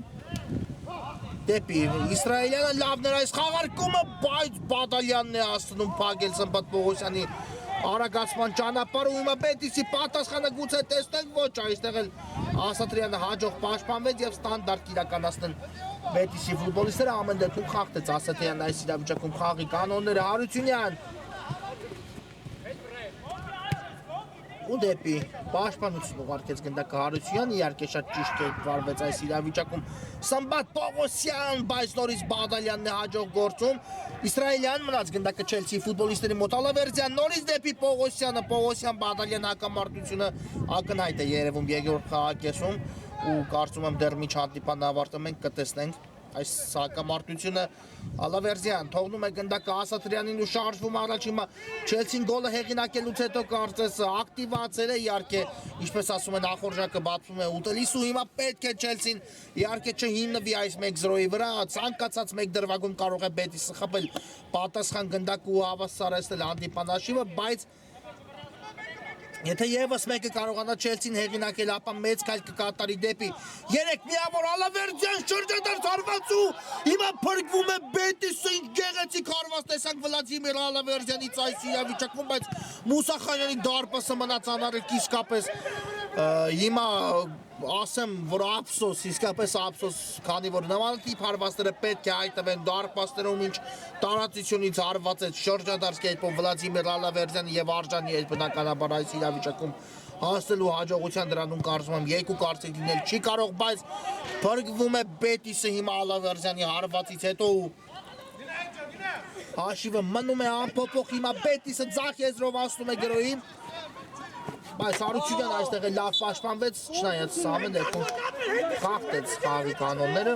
դեպի Իսրայելյանը լավն էր այս խաղարկումը բայց Բադալյանն է հասնում փակել Սմբատ Պողոսյանի արագացման ճանապարհը ու հիմա Բետիսի պատասխանը գուցե տեսնենք ոչ այստեղ էլ Ասատրյանը հաջող պաշտպանվեց եւ ստանդարտ իրականացնել Բետիսի ֆուտբոլիստները ամեն դեպքում խախտեց Ասատրյանն այս իրավիճակում խաղի կանոնները Հարությունյան ու դեպի պաշտպանություն ուղարկեց գնդակը Հարությունյան իհարկե շատ ճիշտ կերպ վարվեց այս իրավիճակում Սմբատ Պողոսյան բայց նորից Բադալյանն է հաջող գործում Իսրայելյան մնաց գնդակը Չելսիի ֆուտբոլիստների մոտ Ալավերդյան նորից դեպի Պողոսյանը Պողոսյան Բադալյան հակամարտությունը ակնհայտ է երևում երկրորդ խաղակեսում ու կարծում եմ դեռ միջ հանդիպան ավարտը մենք կտեսնենք այս հակամարտությունը Ալավերդյան թողնում է գնդակը Ասատրյանին ու շարժվում առաջ հիմա Չելսին գոլը հեղինակելուց հետո կարծես ակտիվացել է իհարկե ինչպես ասում են ախորժակը բացվում է ուտելիս ու հիմա պետք է Չելսին իհարկե չհիմնվի այս 1-0-ի վրա ցանկացած մեկ դրվագում կարող է Բետիսը խփել պատասխան գնդակ ու հավասարեցնել հանդիպան հաշիվը բայց Եթե եւս մեկը կարողանա Չելսին հեղինակել, ապա մեծ քայլ կկատարի դեպի 3 միավոր Ալավերդյան շրջադարձ հարվածու։ Հիմա փրկվում է Բետիսը, ինչ գեղեցիկ հարված տեսանք Վլադիմիր Ալավերդյանից այս իրավիճակում, բայց Մուսախանյանի դարպասը մնաց անառիկ իսկապես հիմա ասեմ, որ ափսոս, իսկապես ափսոս, քանի որ նմանատիպ հարվածները պետք է հայտնվեն դարպասներում, ինչ տարածությունից հարված է շրջադարձ կերպով Վլադիմիր Ալավերդյանը եւ արժանի է բնականաբար այս իրավիճակում հասնելու հաջողության դրանում կարծում եմ երկու կարծիք լինել չի կարող, բայց փրկվում է Բետիսը հիմա Ալավերդյանի հարվածից հետո հաշիվը մնում է անփոփոխ, հիմա Բետիսը ձախ եզրով ասում է գրոյին Բայց Հարությունյանը այստեղ է լավ պաշտպանվեց, չնայած ամեն դեպքում խախտեց խաղի կանոնները։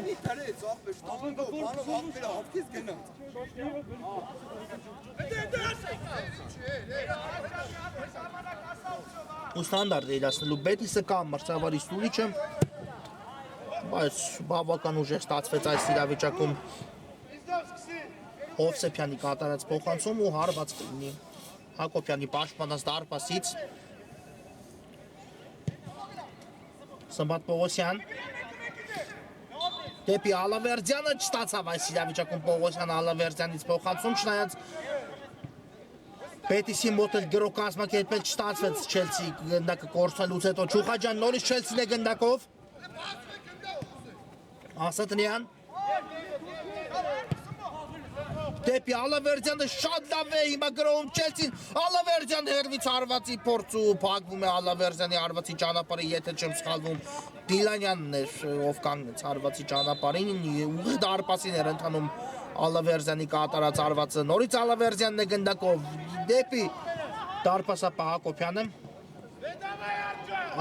Ու ստանդարտ է իրացնելու Բետիսը կամ մրցավարի Ստուլիչը, բայց բավական ուժեղ ստացվեց այս իրավիճակում Հովսեփյանի կատարած փոխանցում ու հարված կլինի Հակոբյանի պաշտպանած դարպասից Սմբատ Պողոսյան դեպի Ալավերդյանը չստացավ այս իրավիճակում Պողոսյան Ալավերդյանից փոխանցում, չնայած Բետիսի մոտ էլ գրո կազմակերպել չստացվեց Չելսի գնդակը կորցնելուց հետո Չուխաջյան նորից Չելսին է գնդակով Ասատրյան Դեպի Ալավերդյանը շատ լավ է հիմա գրոհում Չելսին Ալավերդյան հերվից հարվածի փորձու փակվում է Ալավերդյանի հարվածի ճանապարհը եթե չեմ սխալվում Դիլանյանն էր ով կանգնեց հարվածի ճանապարհին ուղիղ դարպասին էր ընթանում Ալավերդյանի կատարած հարվածը նորից Ալավերդյանն է գնդակով դեպի դարպասապահ Հակոբյանը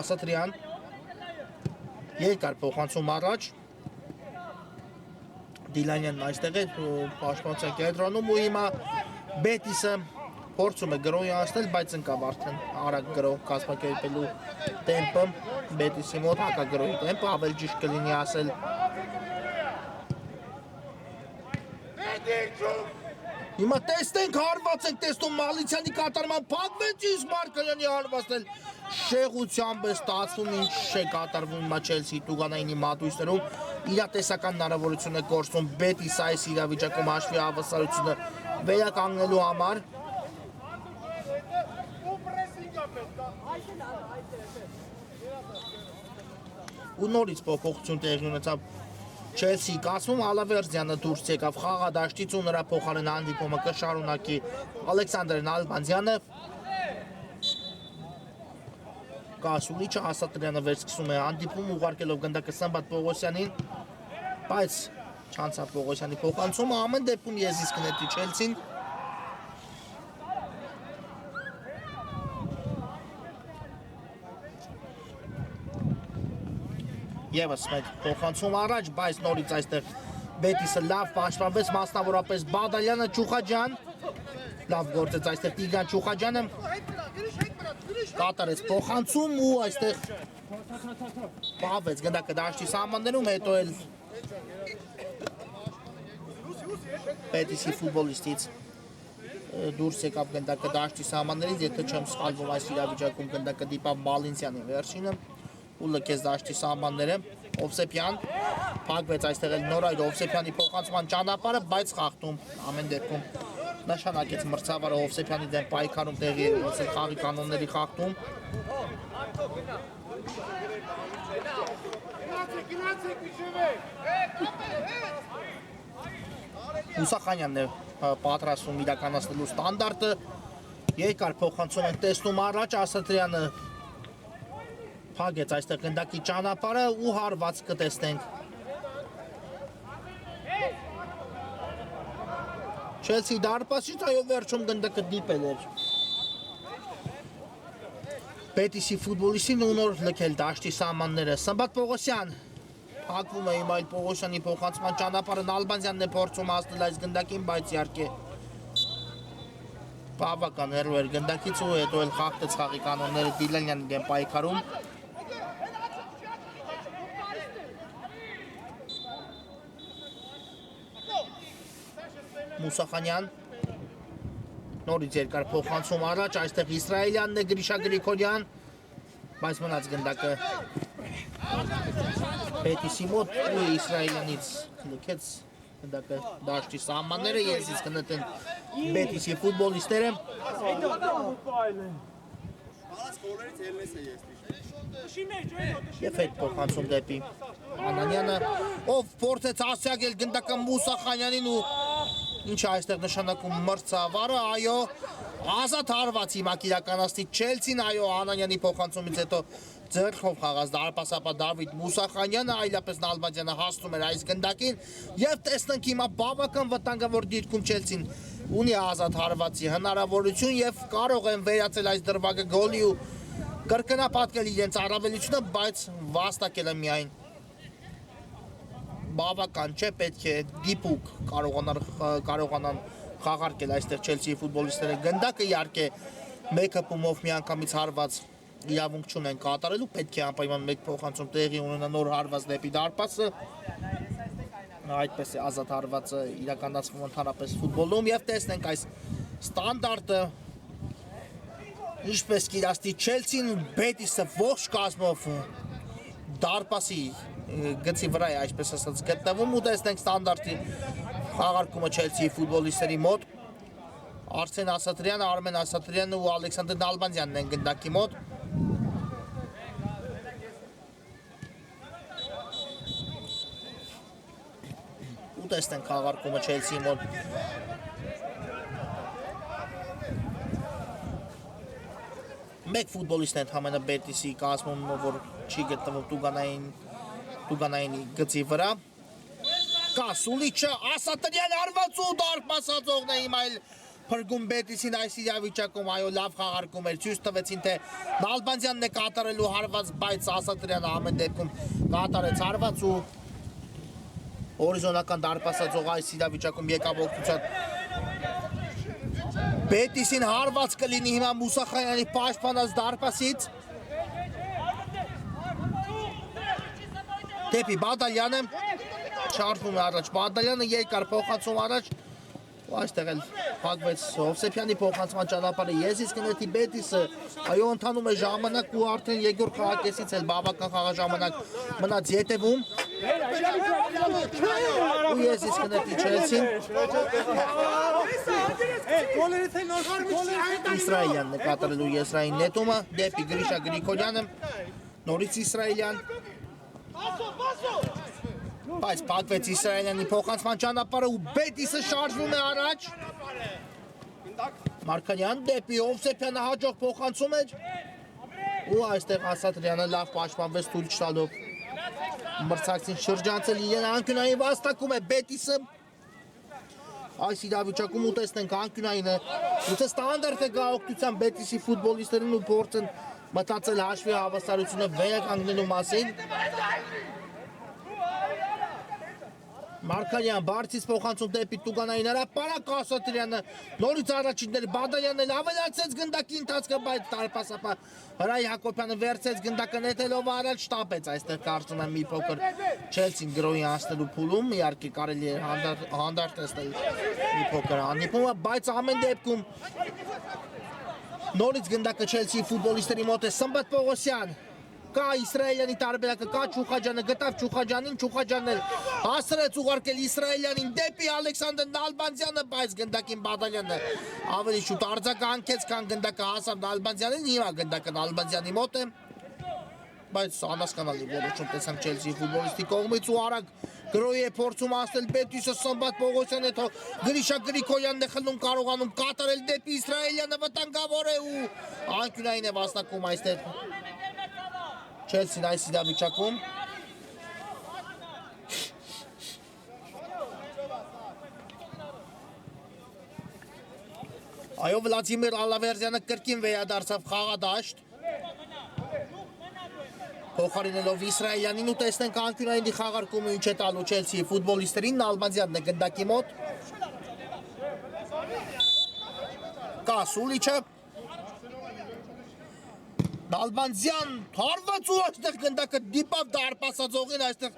Ասատրյան երկար փոխանցում առաջ Դիլանյանն այստեղ է պաշտպանության կենտրոնում ու հիմա Բետիսը փորձում է գրոհի անցնել, բայց ընկավ արդեն արագ գրոհ կազմակերպելու տեմպը Բետիսի մոտ հակագրոհի տեմպը ավելի ճիշտ կլինի ասել Հիմա տեսնենք հարված ենք տեսնում Մալիցյանի կատարման փակվեց իսկ Մարկարյանի հարվածն էլ շեղությամբ է ստացվում ինչ է կատարվում հիմա Չելսի Տուգանայինի մատույցներում իրատեսական հնարավորություն է կորցնում Բետիսը այս իրավիճակում հաշվի հավասարությունը վերականգնելու համար ու նորից փոփոխություն տեղի ունեցավ Չելսի կազմում Ալավերդյանը դուրս եկավ խաղադաշտից ու նրա փոխարեն հանդիպումը կշարունակի Ալեքսանդր Նալբանդյանը Կասուլիչը Ասատրյանը վերսկսում է հանդիպում ուղարկելով գնդակը Սմբատ Պողոսյանին բայց չանցավ Պողոսյանի փոխանցումը ամեն դեպքում եզիս կնետի Չելսին Եվս մեկ փոխանցում առաջ, բայց նորից այստեղ Բետիսը լավ պաշտպանվեց, մասնավորապես Բադալյանը Չուխաջյան լավ գործեց այստեղ Տիգրան Չուխաջյանը կատարեց փոխանցում ու այստեղ պահվեց գնդակը դաշտի սահմաններում, հետո էլ Բետիսի ֆուտբոլիստից դուրս եկավ գնդակը դաշտի սահմաններից, եթե չեմ սխալվում այս իրավիճակում գնդակը դիպավ Մալինցյանի վերջինը ու լքեց դաշտի սահմանները Հովսեփյան փակվեց այստեղ էլ նոր այլ Հովսեփյանի փոխանցման ճանապարհը, բայց խախտում ամեն դեպքում նշանակեց մրցավարը Հովսեփյանի դեմ պայքարում տեղի է ունեցել խաղի կանոնների խախտում Մուսախանյանն է պատրաստվում իրականացնելու ստանդարտը երկար փոխանցում են տեսնում առաջ Ասատրյանը Փակեց այստեղ գնդակի ճանապարհը ու հարված կտեսնենք Չելսի դարպասից այո վերջում գնդակը դիպել էր Բետիսի ֆուտբոլիստին ու նոր լքել դաշտի սահմանները Սմբատ Պողոսյան փակվում է հիմա այլ Պողոսյանի փոխանցման ճանապարհը Նալբանդյանն է փորձում հասնել այս գնդակին բայց իհարկե բավական հեռու էր գնդակից ու հետո էլ խախտեց խաղի կանոնները Դիլանյանի դեմ պայքարում Մուսախանյան Նորից երկար փոխանցում առաջ, այստեղ Իսրայելյանն է Գրիշա Գրիգորյան, բայց մնաց գնդակը Պետիսի մոտ ու Իսրայելյանից լքեց գնդակը դաշտի սահմանները, երեսից կնետեն Պետիսի ֆուտբոլիստները։ Եվ հետ փոխանցում դեպի Անանյանը, ով փորձեց ասիագել գնդակը Մուսա Խանյանին ու ինչ է այստեղ նշանակում մրցավարը, այո, ազատ հարված հիմա իրականացնի Չելսին, այո, Անանյանի փոխանցումից հետո ձեռքով խաղաց դարպասապա Դավիթ Մուսախանյանը, այլապես Նալբանդյանը հասնում էր այս գնդակին եւ տեսնենք հիմա բավական վտանգավոր դիրքում Չելսին ունի ազատ հարվածի հնարավորություն եւ կարող են վերացել այս դրվագը գոլի ու կրկնապատկել իրենց առավելությունը, բայց վաստակել է միայն բավական չէ, պետք է դիպուկ կարողանան խաղարկել այստեղ Չելսիի ֆուտբոլիստները գնդակը իհարկե մեկը պումով միանգամից հարված իրավունք չունեն կատարելու, պետք է անպայման մեկ փոխանցում տեղի ունենա նոր հարված դեպի դարպասը, այդպես է ազատ հարվածը իրականացվում ընդհանրապես ֆուտբոլում եւ տեսնենք այս ստանդարտը ինչպես կիրաստի Չելսին Բետիսը ողջ կազմով դարպասի գծի վրա է այսպես ասած գտնվում ու տեսնենք ստանդարտի խաղարկումը Չելսիի ֆուտբոլիստերի մոտ Արսեն Ասատրյանը, Արմեն Ասատրյանը ու Ալեքսանդր Նալբանդյանն են գնդակի մոտ ու տեսնենք խաղարկումը Չելսիի մոտ մեկ ֆուտբոլիստ է ընդհանրապես Բետիսի կազմում, որ չի գտնվում Տուգանայինի գծի վրա։ Կա Սուլիչը, Ասատրյան արված ու դարպասածողն է հիմա էլ փրկում Բետիսին այս իրավիճակում, այո, լավ խաղարկում էր, ցույց տվեցին թե Նալբանդյանն է կատարելու հարված, բայց Ասատրյանը ամեն դեպքում կատարեց հարված ու հորիզոնական դարպասածող այս իրավիճակում եկավ օգնության Բետիսին հարված կլինի հիմա Մուսախանյանի պաշտպանած դարպասից դեպի Բադալյանը չարվում է առաջ Բադալյանը երկար փոխանցում առաջ ու այստեղ էլ փակվեց Հովսեփյանի փոխանցման ճանապարհը Եզիս կնետի Բետիսը այո ընթանում է ժամանակ ու արդեն երկրորդ խաղակեսից էլ բավական խաղաժամանակ մնաց ետևում ու Եզիս կնետի Չելսին Իսրայելյանն է կատարելու Իսրայելի նետումը դեպի Գրիշա Գրիգորյանը նորից Իսրայելյան բայց փակվեց Իսրայելյանի փոխանցման ճանապարհը ու Բետիսը շարժվում է առաջ Մարքանյան դեպի Հովսեփյանը հաջող փոխանցում էր ու այստեղ Ասատրյանը լավ պաշտպանվեց թույլ չտալով մրցակցին շրջանցել իրեն անկյունային վաստակում է Բետիսը այս իրավիճակում ու տեսնենք անկյունայինը ուստի ստանդարտ է գա օգնության Բետիսի ֆուտբոլիստերին ու փորձեն մտածել հաշվի հավասարությունը վերականգնելու մասին Մարքանյան բարձից փոխանցում դեպի Տուգանային հրապարակ Ասատրյանը նորից առաջիններ Բադալյանն էլ ավելացեց գնդակի ընթացքը բայց դարպասապա Հրայ Հակոբյանը վերցեց գնդակը նետելով առաջ շտապեց այստեղ կարծում եմ մի փոքր Չելսին գրոյի անցնելու փուլում իհարկե կարելի է հանդարտ տեսնել մի փոքր հանդիպումը բայց ամեն դեպքում նորից գնդակը Չելսիի ֆուտբոլիստերի մոտ է Սմբատ Պողոսյան Կա Իսրայելյանի տարբերակը, կա Չուխաջյանը, գտավ Չուխաջյանին, Չուխաջյանն էլ հասրեց ուղարկել Իսրայելյանին դեպի Ալեքսանդր Նալբանդյանը, բայց գնդակին Բադալյանը ավելի շուտ արձագանքեց, քան գնդակը հասավ Նալբանդյանին, հիմա գնդակը Նալբանդյանի մոտ է, բայց անհասկանալի որոշում տեսանք Չելսիի ֆուտբոլիստի կողմից ու արագ գրոյի է փորձում անցնել Բետիսը Սմբատ Պողոսյան հետո Գրիշա Գրիգորյանն է խլում կարողանում կատարել դեպի Իսրայելյանը վտանգավոր է ու անկյունային է վաստակում այստեղ Չելսին այս իրավիճակում Այո Վլադիմիր Ալավերդյանը կրկին վերադարձավ խաղադաշտ փոխարինելով Իսրայելյանին ու տեսնենք անկյունայինի խաղարկումը ինչ է տալու Չելսիի ֆուտբոլիստերին Նալբանդյանն է գնդակի մոտ Կա Սուլիչը Նալբանդյան հարված ու այստեղ գնդակը դիպավ դարպասածողին այստեղ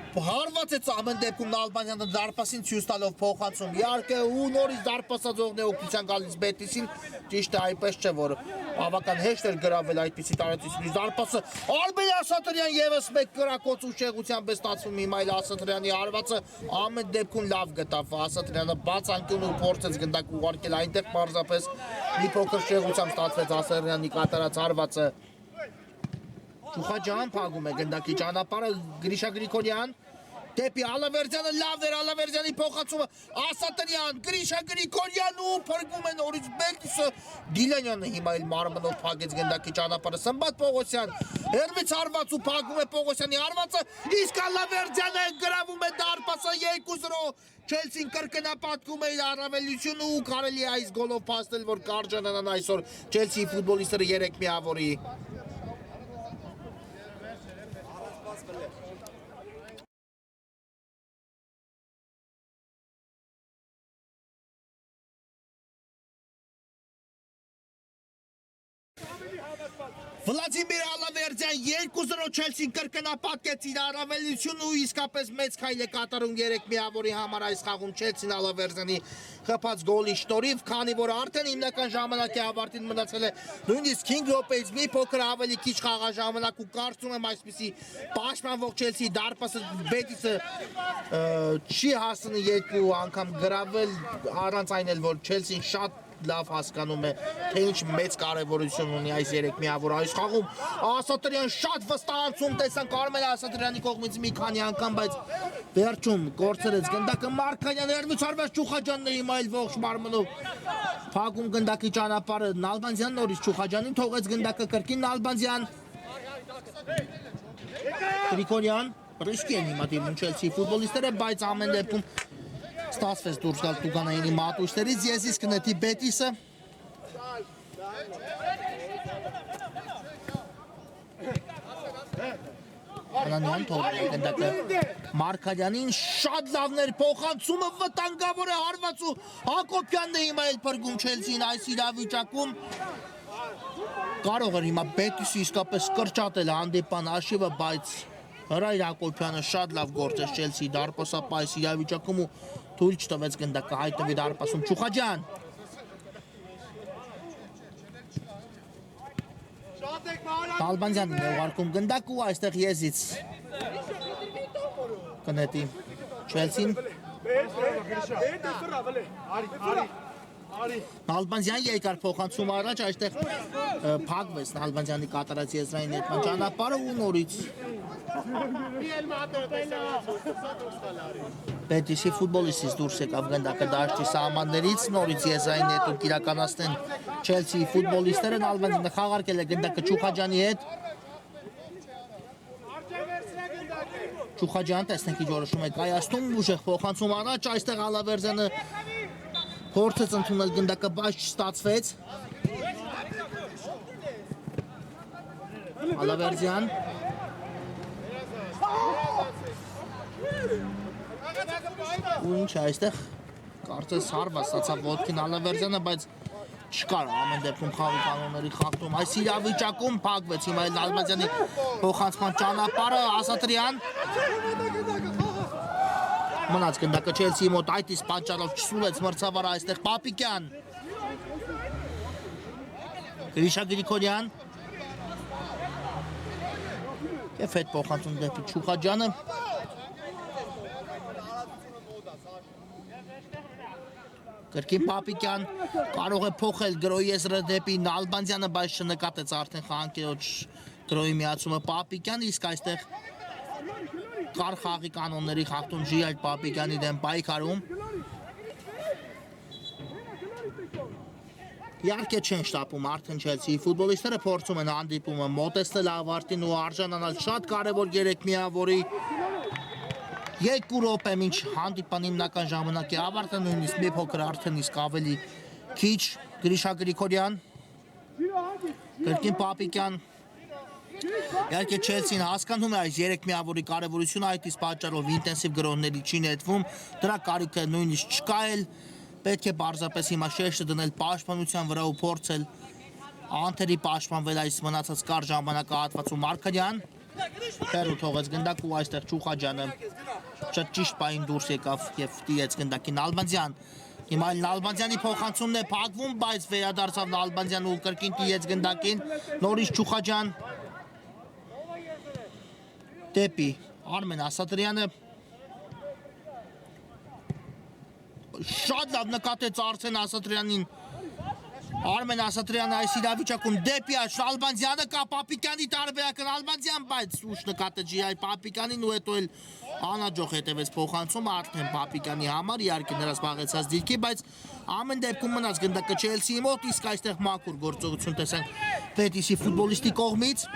Հարված է ամեն դեպքում Նալբանյանը դարպասին ցույց տալով փոխանցում։ Իհարկե ու նորից դարպասաձողն է օգնության գալիս Բետիսին, ճիշտ է այնպես չէ որ բավական հեշտ էր գրավել այդպիսի տարածությունից դարպասը։ Արմեն Ասատրյան եւս մեկ կրակոց ուշեղությամբ է ստացվում Իմայել Ասատրյանի հարվածը ամեն դեպքում լավ գտավ Ասատրյանը բաց անկյունը փորձեց գնդակ ուղարկել այնտեղ պարզապես մի փոքր շեղությամբ ստացվեց Ասատրյանի կատարած հարվածը։ Չուխաջյան փակում է գնդակի ճանապարհը Գրիշա Գրիգորյան դեպի Ալավերդյանը լավ էր Ալավերդյանի փոխանցումը Ասատրյան Գրիշա Գրիգորյան ու փրկում է նորից Բելտիսը Դիլանյանը հիմա էլ մարմնով փակեց գնդակի ճանապարհը Սմբատ Պողոսյան Հերմից հարված ու փակում է Պողոսյանի հարվածը իսկ Ալավերդյանը գրավում է դարպասը 2-0 Չելսին կրկնապատկում է իր առավելությունը ու կարելի է այս գոլով փաստել որ կարճանանան այսօր Չելսիի ֆուտբոլիստները 3 միավորի Վլադիմիր Ալավերդյան 2-0 Չելսին կրկնապատկեց իր առավելությունը ու իսկապես մեծ քայլ է կատարում 3 միավորի համար այս խաղում Չելսին Ալավերդյանի խփած գոլի շնորհիվ, քանի որ արդեն հիմնական ժամանակի ավարտին մնացել է նույնիսկ 5 րոպեից մի փոքր ավելի քիչ խաղաժամանակ ու կարծում եմ այսպիսի պաշտպանվող Չելսիի դարպասը Բետիսը չի հասցնի 2 անգամ գրավել առանց այն էլ որ Չելսին շատ լավ հասկանում է թե ինչ մեծ կարևորություն ունի այս 3 միավոր այս խաղում Ասատրյան շատ վստահանցում տեսանք Արմեն Ասատրյանի կողմից մի քանի անգամ բայց վերջում կորցրեց գնդակը Մարկարյանը երբից արված Չուխաջյանն է հիմա էլ ողջ մարմնով փակում գնդակի ճանապարհը Նալբանդյան նորից Չուխաջյանին թողեց գնդակը կրկին Նալբանդյան Գրիգորյան ռիսկի են հիմա դիմում Չելսիի ֆուտբոլիստները բայց ամեն դեպքում Ստացվեց դուրս գալ Տուգանայինի մատուշներից, ես իսկ նետի Բետիսը Անանյան թողել է գնդակը Մարկարյանին շատ լավներ փոխանցումը վտանգավոր է հարված ու Հակոբյանն է հիմա էլ փրկում Չելսին այս իրավիճակում Կարող էր հիմա Բետիսը իսկապես կրճատել հանդիպան հաշիվը, բայց Հրայր Հակոբյանը շատ լավ գործեց Չելսիի դարպասապահ այս իրավիճակում ու թույլ չտվեց գնդակը հայտնվի դարպասում Չուխաջյան Նալբանդյանն է ուղարկում գնդակ ու այստեղ եզից կնետի Չելսին Նալբանդյան երկար փոխանցում առաջ այստեղ փակվեց Նալբանդյանի կատարած եզրային նետման ճանապարհը ու նորից Բետիսի ֆուտբոլիստից դուրս եկավ գնդակը դաշտի սահմաններից նորից եզրային նետում իրականացնեն Չելսիի ֆուտբոլիստները Նալբանդյանը խաղարկել է գնդակը Չուխաջյանի հետ Չուխաջյան տեսնենք ինչ որոշում է կայացնում ուժեղ փոխանցում առաջ այստեղ Ալավերդյանը փորձեց ընդունել գնդակը բայց չստացվեց Ալավերդյան ու ինչ է այստեղ կարծես հարված ստացավ ոտքին Ալավերդյանը բայց չկար ամեն դեպքում խաղի կանոնների խախտում այս իրավիճակում փակվեց հիմա էլ Նալբանդյանի փոխանցման ճանապարհը Ասատրյան մնաց գնդակը Չելսիի մոտ այդ իսկ պատճառով չսուլեց մրցավարը այստեղ Պապիկյան Գրիշա Գրիգորյան Եվ հետ փոխանցում դեպի Չուխաջյանը Կրկին Պապիկյան կարող է փոխել գրոյի եզրը դեպի Նալբանդյանը, բայց չնկատեց արդեն խաղանկիրոջ գրոյի միացումը Պապիկյան, իսկ այստեղ կար խաղի կանոնների խախտում Ժիայլ Պապիկյանի դեմ պայքարում Իհարկե չեն շտապում արդեն Չելսիի ֆուտբոլիստները փորձում են հանդիպումը մոտեցնել ավարտին ու արժանանալ շատ կարևոր 3 միավորի 2 րոպե մինչ հանդիպան հիմնական ժամանակի ավարտը նույնիսկ մի փոքր արդեն իսկ ավելի քիչ Գրիշա Գրիգորյան Կրկին Պապիկյան Իհարկե Չելսին հասկանում է այս 3 միավորի կարևորությունը այդ իսկ պատճառով ինտենսիվ գրոհների չի նետվում դրա կարիքը նույնիսկ չկա էլ պետք է պարզապես հիմա շեշտը դնել պաշտպանության վրա ու փորձել անթերի պաշտպանվել այս մնացած կարճ ժամանակահատվածում Մարկարյան Հերու թողեց գնդակ ու այստեղ Չուխաջյանը շատ ճիշտ պահին դուրս եկավ եւ տիրեց գնդակին Նալբանդյան։ Հիմա Նալբանդյանի փոխանցումն է փակվում, բայց վերադարձավ Նալբանդյանը ու կրկին տիրեց գնդակին։ Նորից Չուխաջյան դեպի Արմեն Ասատրյանը շատ լավ նկատեց Արսեն Ասատրյանին։ Արմեն Ասատրյանը այս իրավիճակում դեպի Նալբանդյանը կա Պապիկյանի տարբերակը Նալբանդյան, բայց ուշ նկատեց Ժիայ Պապիկյանին ու հետո էլ անհաջող հետևեց փոխանցումը արդեն Պապիկյանի համար, իհարկե նրա զբաղեցած դիրքի, բայց ամեն դեպքում մնաց գնդակը Չելսիի մոտ, իսկ այստեղ մաքուր գործողություն տեսանք Բետիսի ֆուտբոլիստի կողմից։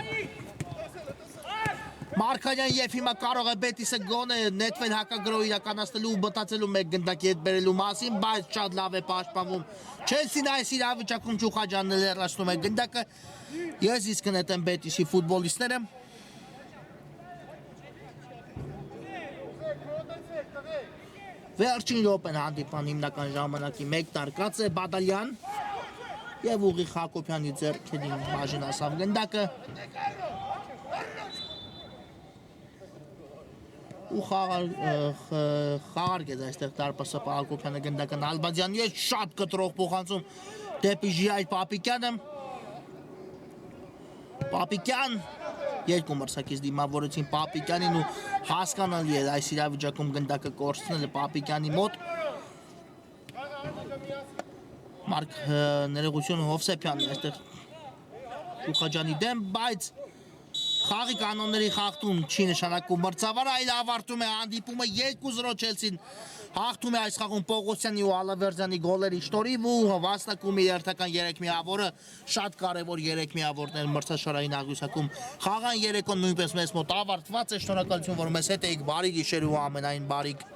Մարկարյան եւ հիմա կարող է Բետիսը գոնե նետվել հակագրոհ իրականացնելու ու մտածելու մեկ գնդակի հետ բերելու մասին, բայց շատ լավ է պաշտպանվում։ Չելսին այս իրավիճակում Չուխաջյանն լեռացնում է գնդակը։ Ես իսկ կնետեմ Բետիսի ֆուտբոլիստները։ Վերջին րոպեն հանդիպան հիմնական ժամանակի 1 տարկած է Բադալյան եւ ուղիղ Հակոբյանի ձեռքերին բաժին ասավ գնդակը։ ու խաղարկեց այստեղ դարպասը Հակոբյանը գնդակը Նալբանդյանի հետ շատ կտրող փոխանցում դեպի Ժիայ Պապիկյանը։ Պապիկյան երկու մրցակից դիմավորեցին Պապիկյանին ու հասկանալի է այս իրավիճակում գնդակը կորցնելը Պապիկյանի մոտ։ Մարկ ներողություն Հովսեփյանն այստեղ Չուխաջյանի դեմ, բայց խաղի կանոնների խախտում չի նշանակում մրցավարը, այլ ավարտում է հանդիպումը 2-0 Չելսին հաղթում է այս խաղում Պողոսյանի ու Ալավերդյանի գոլերի շնորհիվ ու վաստակում է երթական 3 միավորը, շատ կարևոր 3 միավորներ մրցաշարային աղյուսակում։ Խաղան երեկոն նույնպես մեզ մոտ ավարտված է, շնորհակալություն որ մեզ հետ էիք, բարի գիշեր ու ամենայն բարիք։